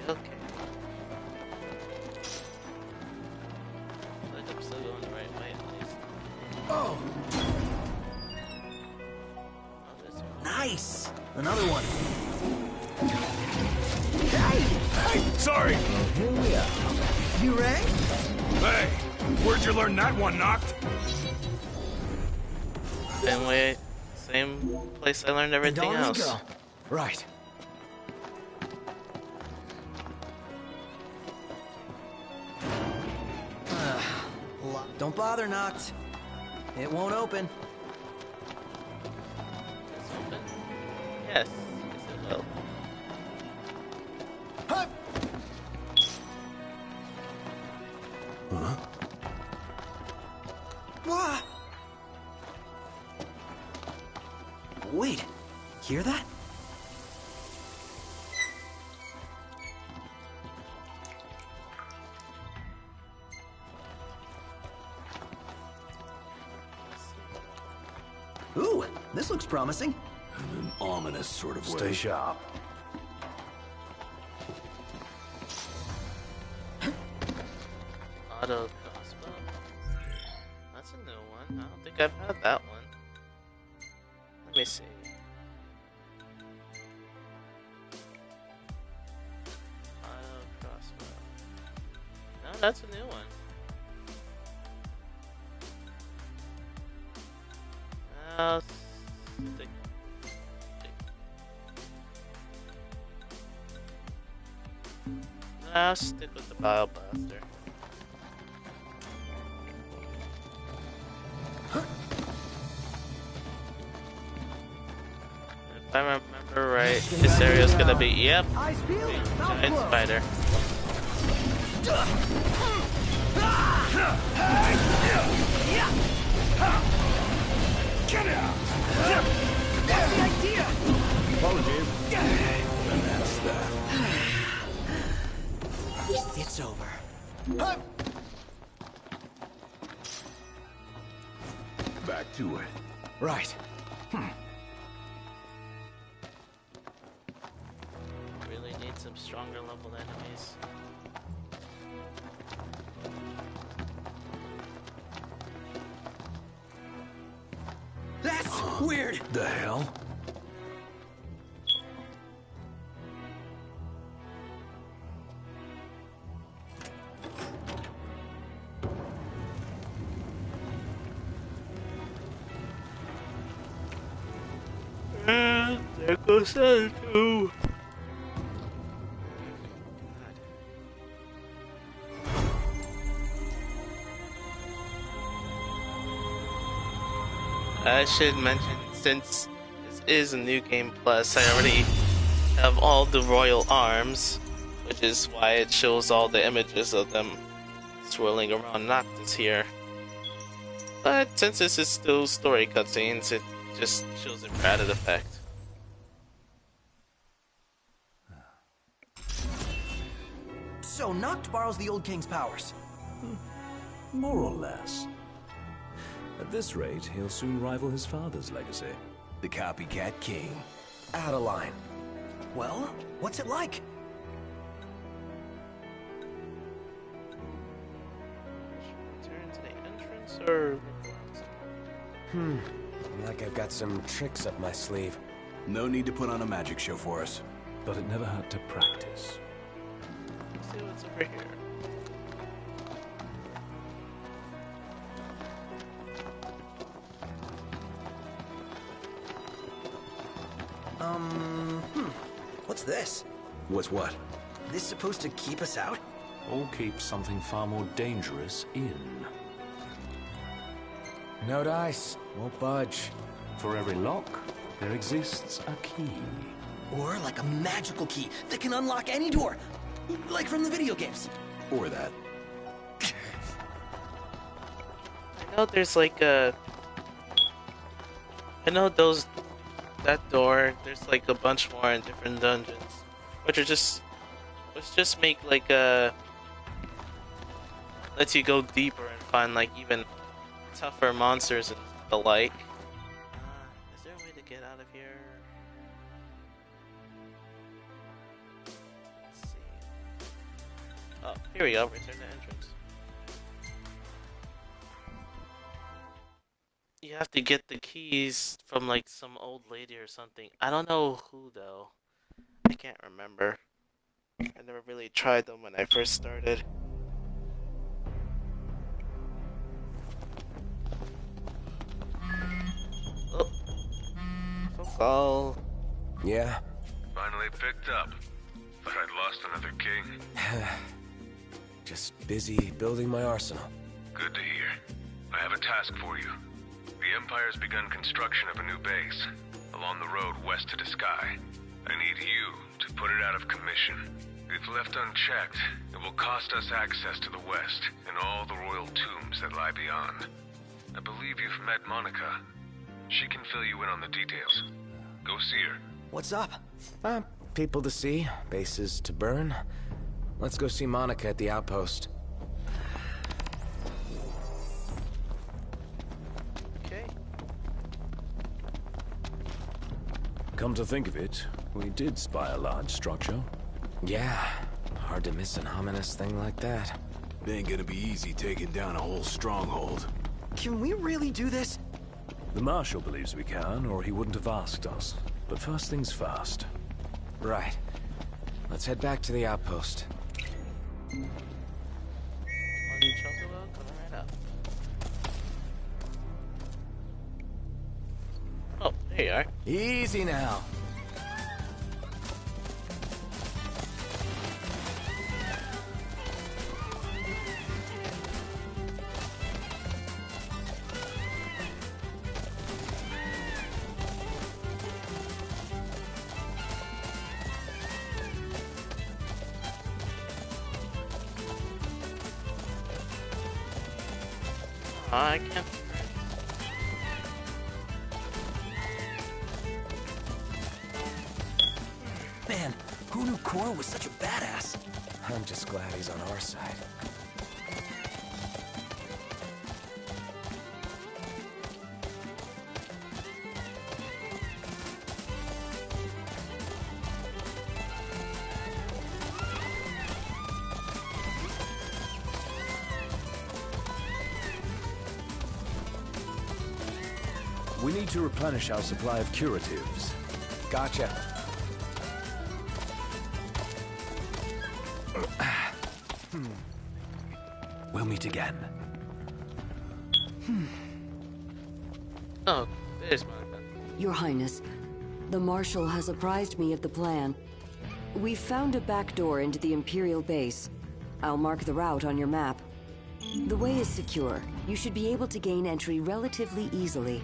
Okay. I think I'm still going the right way at least. Oh! Oh, this one. Nice! Another one. Hey, sorry! Here we are. You rang? Hey, where'd you learn that one, Noct? Same place I learned everything And on else. we go. Right. Don't bother, Noct. It won't open. It's open. Yes, it will. Huh? Wah! Wait, hear that? Ooh, this looks promising. In an ominous sort of way. Stay sharp. Auto crossbow. That's a new one. I don't think I've had that one. Let me see. Auto crossbow. No, that's a new one. I'll stick. I'll stick with the Bile Blaster. If I remember right, this area's gonna be, yep, giant spider. Get out! That's the idea! Apologies. And that's that. It's over. Back to it. Right. Really need some stronger level the enemies. That's weird. The hell? And there goes that too. I should mention, since this is a new game plus, I already have all the royal arms, which is why it shows all the images of them swirling around Noctis here. But since this is still story cutscenes, it just shows it for added effect. So Noct borrows the old king's powers. More or less. At this rate, he'll soon rival his father's legacy. The copycat king. Adeline. Well, what's it like? Return to the entrance or... Like I've got some tricks up my sleeve. No need to put on a magic show for us. But it never hurt to practice. Let's see what's over here. What's this? What's what? This supposed to keep us out? Or keep something far more dangerous in. No dice, won't budge. For every lock, there exists a key. Or like a magical key that can unlock any door. Like from the video games. Or that. I know there's like a... I know those... That door, there's like a bunch more in different dungeons. Which are just... Which just make like a... Lets you go deeper and find like even tougher monsters and the like. Is there a way to get out of here? Let's see. Oh, here we go. Return to entrance. You have to get the keys from like some old lady or something. I don't know who though. I can't remember. I never really tried them when I first started. Oh. Phone call. Yeah? Finally picked up. Thought I'd lost another king. Just busy building my arsenal. Good to hear. I have a task for you. The Empire's begun construction of a new base, along the road west to the sky. I need you to put it out of commission. If left unchecked, it will cost us access to the west and all the royal tombs that lie beyond. I believe you've met Monica. She can fill you in on the details. Go see her. What's up? People to see, bases to burn. Let's go see Monica at the outpost. Okay. Come to think of it, we did spy a large structure. Yeah, hard to miss an ominous thing like that. It ain't gonna be easy taking down a whole stronghold. Can we really do this? The Marshal believes we can, or he wouldn't have asked us. But first things first. Right. Let's head back to the outpost. On Chocobo, coming right up. Oh, there you are. Easy now. I can't. Man, who knew Cora was such a badass? I'm just glad he's on our side. We need to replenish our supply of curatives. Gotcha. We'll meet again. Oh, there's Monica. Your Highness, the Marshal has apprised me of the plan. We've found a back door into the Imperial base. I'll mark the route on your map. The way is secure. You should be able to gain entry relatively easily.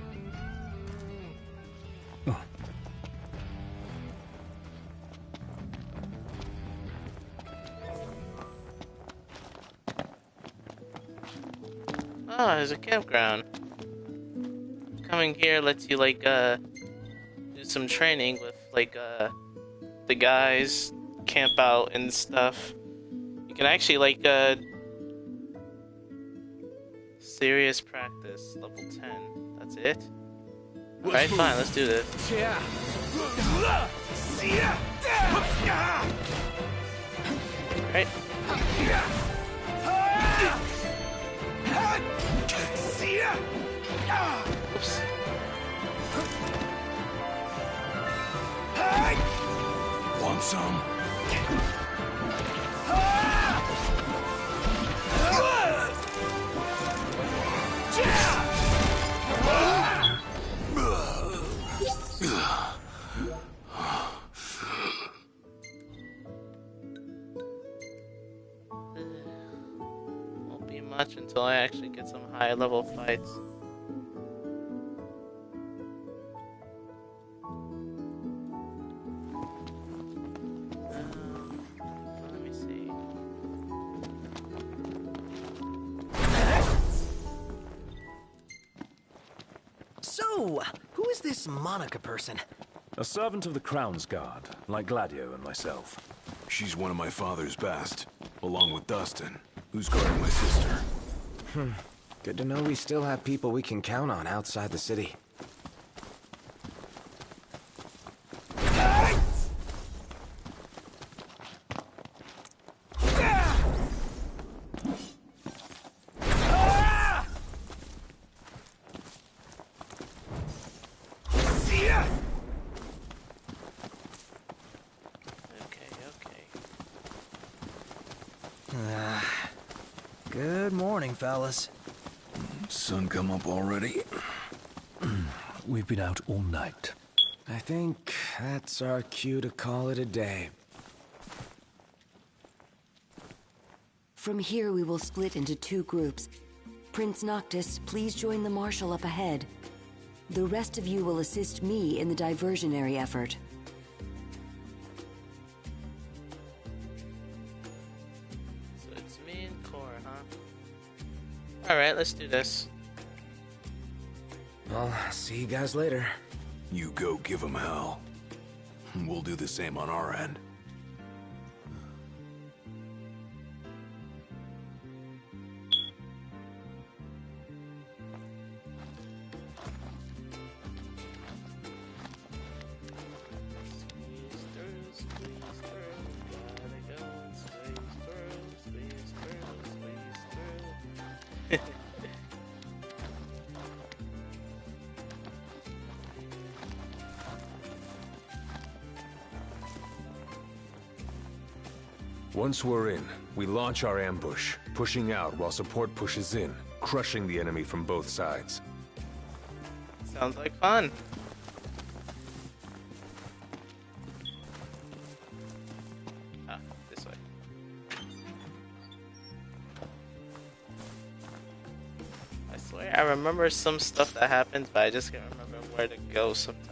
Oh, there's a campground. Coming here lets you, like, do some training with, like, the guys, camp out and stuff. You can actually, like, serious practice, level 10. That's it? Alright, fine, let's do this. Alright. Oops. Want some? Won't be much until I actually get some high level fights. Let me see. So, who is this Monica person? A servant of the Crown's Guard, like Gladio and myself. She's one of my father's best, along with Dustin, who's guarding my sister. Good to know we still have people we can count on outside the city. Good morning, fellas. Sun come up already? We've been out all night. I think that's our cue to call it a day. From here, we will split into 2 groups. Prince Noctis, please join the Marshal up ahead. The rest of you will assist me in the diversionary effort. So it's me and Cora, huh? Alright, let's do this. I'll see you guys later. You go give him hell. We'll do the same on our end. Once we're in, we launch our ambush, pushing out while support pushes in, crushing the enemy from both sides. Sounds like fun. Ah, this way. I swear I remember some stuff that happens, but I just can't remember where to go sometimes.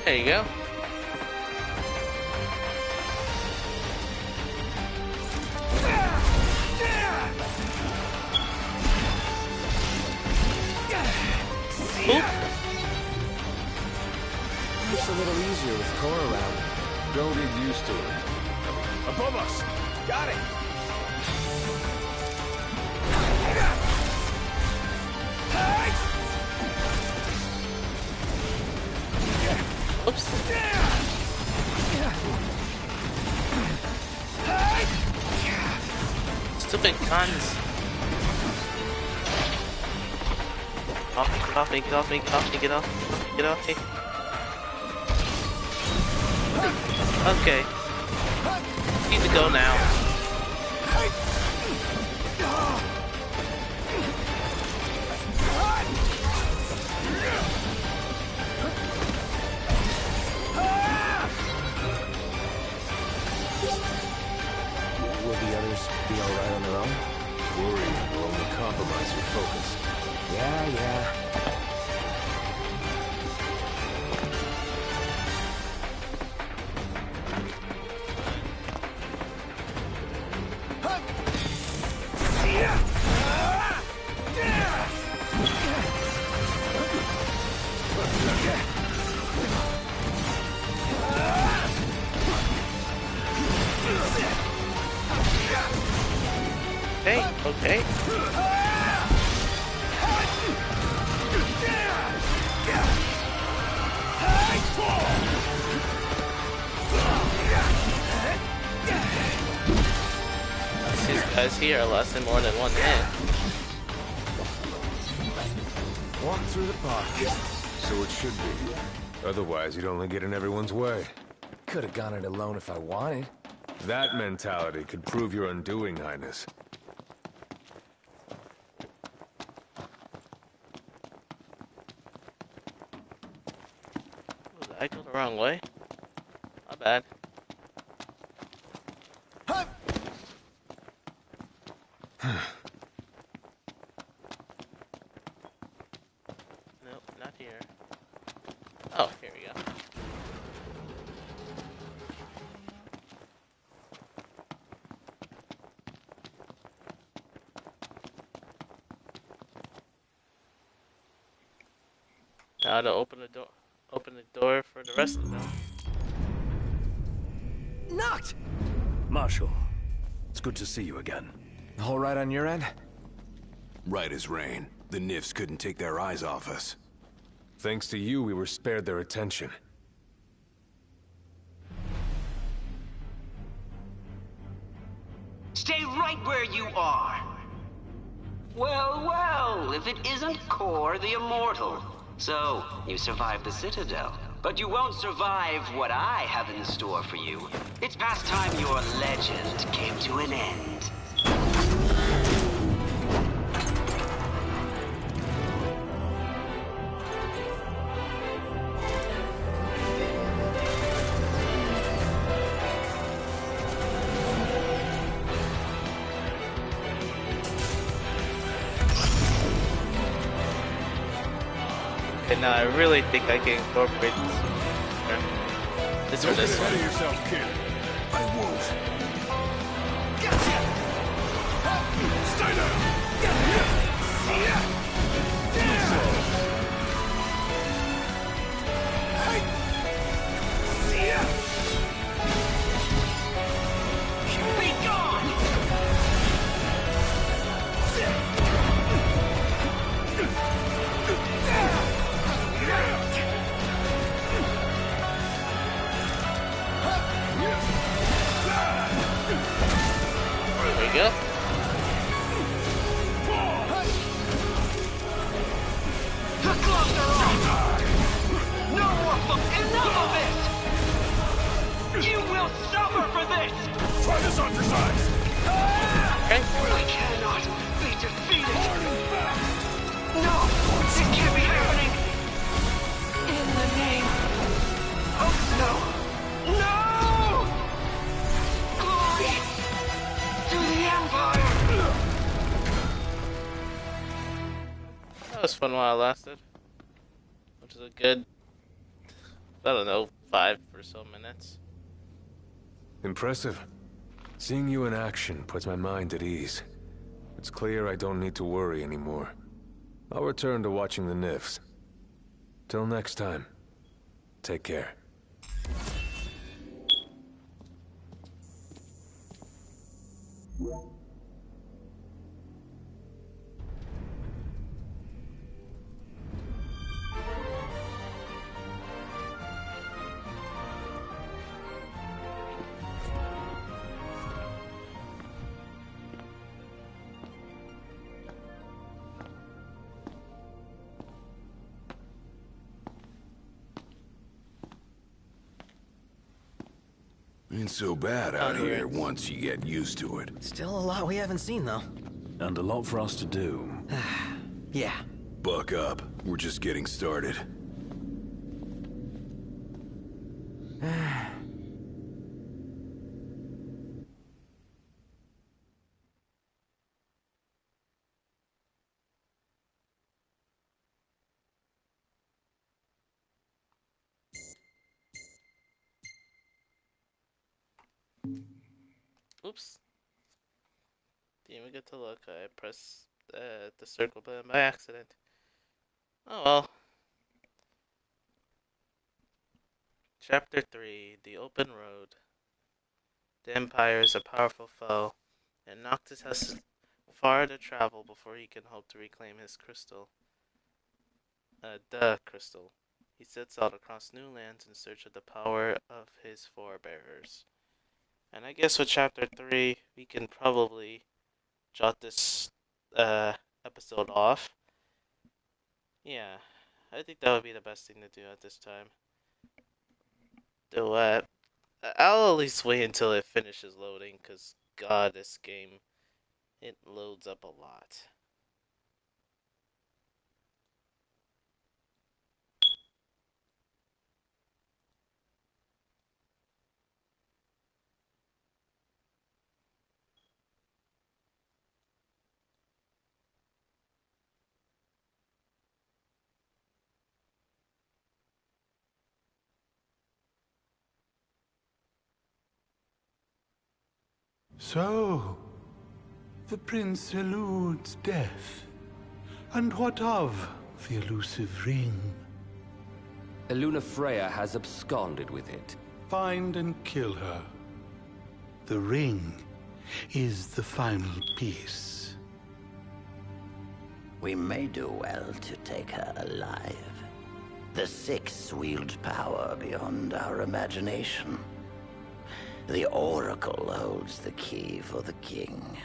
There you go. Oop. It's a little easier with Cora around. Don't get used to it. Above us! Got it! Oops. Stupid guns. Get off me, get off me, get off me, get off me, get off me. Okay. Need to go now. Will the others be alright on their own? Worrying will only compromise your focus. Yeah. Okay. These guys here are less than more than one hit. Walk through the park. So it should be. Otherwise, you'd only get in everyone's way. Could have gone it alone if I wanted. That mentality could prove your undoing, Highness. Did I go the wrong way? My bad. Nope, not here. Oh, here we go. Now to open the door. Open the door for the rest of them. Knocked! Marshal, it's good to see you again. All right on your end? Right as rain. The Nifs couldn't take their eyes off us. Thanks to you, we were spared their attention. Stay right where you are. Well, if it isn't Kor the Immortal. So, you survived the Citadel. But you won't survive what I have in store for you. It's past time your legend came to an end. And now I really think I can incorporate this for this one. Yourself, kid. I won't. Gotcha! Stay Be gone! There we go. The gloves are off! No more fuck! Enough of it! You will suffer for this! Try this on your size! Okay. I cannot be defeated! No! This can't be happening! In the name of no! No! Glory to the Empire! That was fun while it lasted. Which is a good, I don't know, 5 or so minutes. Impressive. Seeing you in action puts my mind at ease. It's clear I don't need to worry anymore. I'll return to watching the Nifs. Till next time, take care. Ain't so bad out here once you get used to it. Still a lot we haven't seen, though. And a lot for us to do. Yeah. Buck up. We're just getting started. Oops. Didn't even get to look. I pressed the circle button by accident. Oh well. Chapter 3, The Open Road. The Empire is a powerful foe, and Noctis has far to travel before he can hope to reclaim his crystal. The crystal. He sets out across new lands in search of the power of his forebearers. And I guess with Chapter 3, we can probably jot this episode off. Yeah, I think that would be the best thing to do at this time. I'll at least wait until it finishes loading, because God, this game, it loads up a lot. So, the prince eludes death. And what of the elusive ring? Lunafreya has absconded with it. Find and kill her. The ring is the final piece. We may do well to take her alive. The Six wield power beyond our imagination. The Oracle holds the key for the king.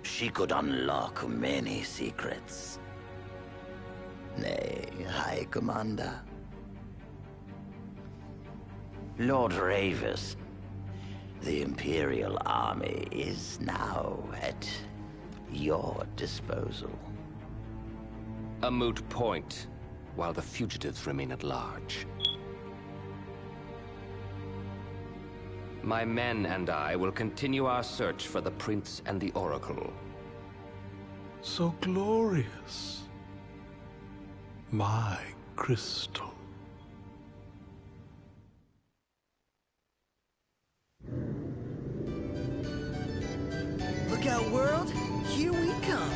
She could unlock many secrets. Nay, High Commander. Lord Ravis, the Imperial Army is now at your disposal. A moot point, while the fugitives remain at large. My men and I will continue our search for the Prince and the Oracle. So glorious. My crystal. Look out, world! Here we come!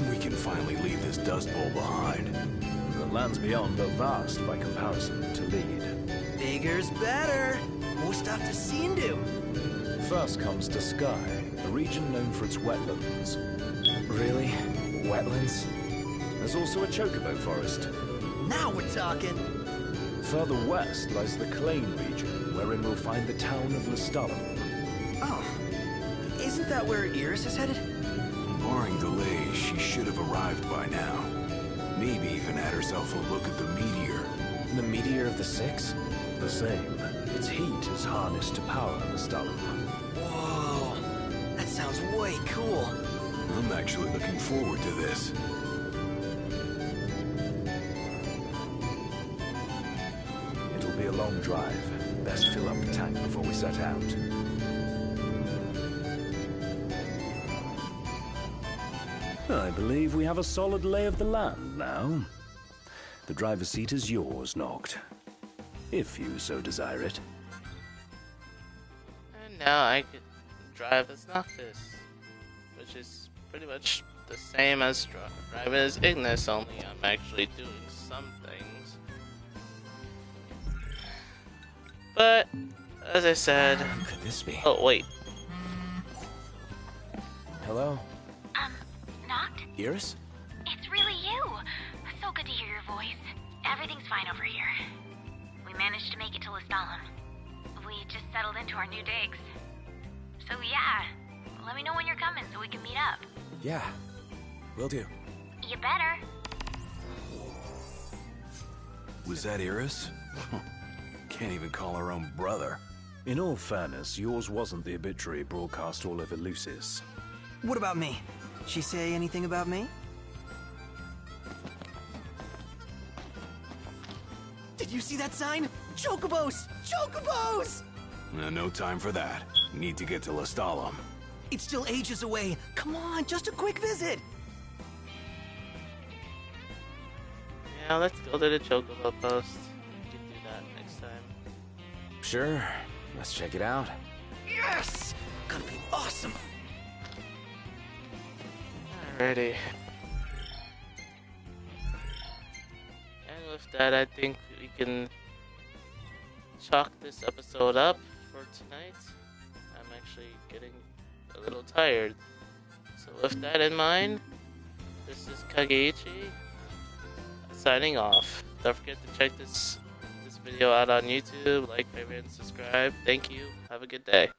We can finally leave this Dust Bowl behind. The lands beyond are vast by comparison to Lead. Bigger's better! More stuff to see and do! First comes Duscae, a region known for its wetlands. Really? Wetlands? There's also a chocobo forest. Now we're talking! Further west lies the Clane region, wherein we'll find the town of Lestallum. Oh. Isn't that where Iris is headed? Barring delays, she should have arrived by now. Maybe even had herself a look at the meteor. The meteor of the Six? The same. Its heat is harnessed to power Lestallum. Whoa. That sounds way cool. I'm actually looking forward to this. It'll be a long drive. Best fill up the tank before we set out. I believe we have a solid lay of the land now. The driver's seat is yours, Noct. If you so desire it. And now I could drive as Noctis, which is pretty much the same as driving as Ignis, only I'm actually doing some things. But, as I said... Who could this be? Oh, wait. Hello? Noct? Iris? It's really you! So good to hear your voice. Everything's fine over here. We managed to make it to Lestallum. We just settled into our new digs. So yeah, let me know when you're coming so we can meet up. Yeah, will do. You better. Was that Iris? Can't even call her own brother. In all fairness, yours wasn't the obituary broadcast all over Lucis. What about me? She say anything about me? Did you see that sign? Chocobos! Chocobos! No time for that. Need to get to Lestalem. It's still ages away. Come on, just a quick visit. Yeah, let's go to the Chocobo post. We can do that next time. Sure. Let's check it out. Yes! Gonna be awesome. Alrighty. And with that, I think we can chalk this episode up for tonight. I'm actually getting a little tired. So with that in mind, this is Kageiichi signing off. Don't forget to check this video out on YouTube, like, favorite, and subscribe. Thank you. Have a good day.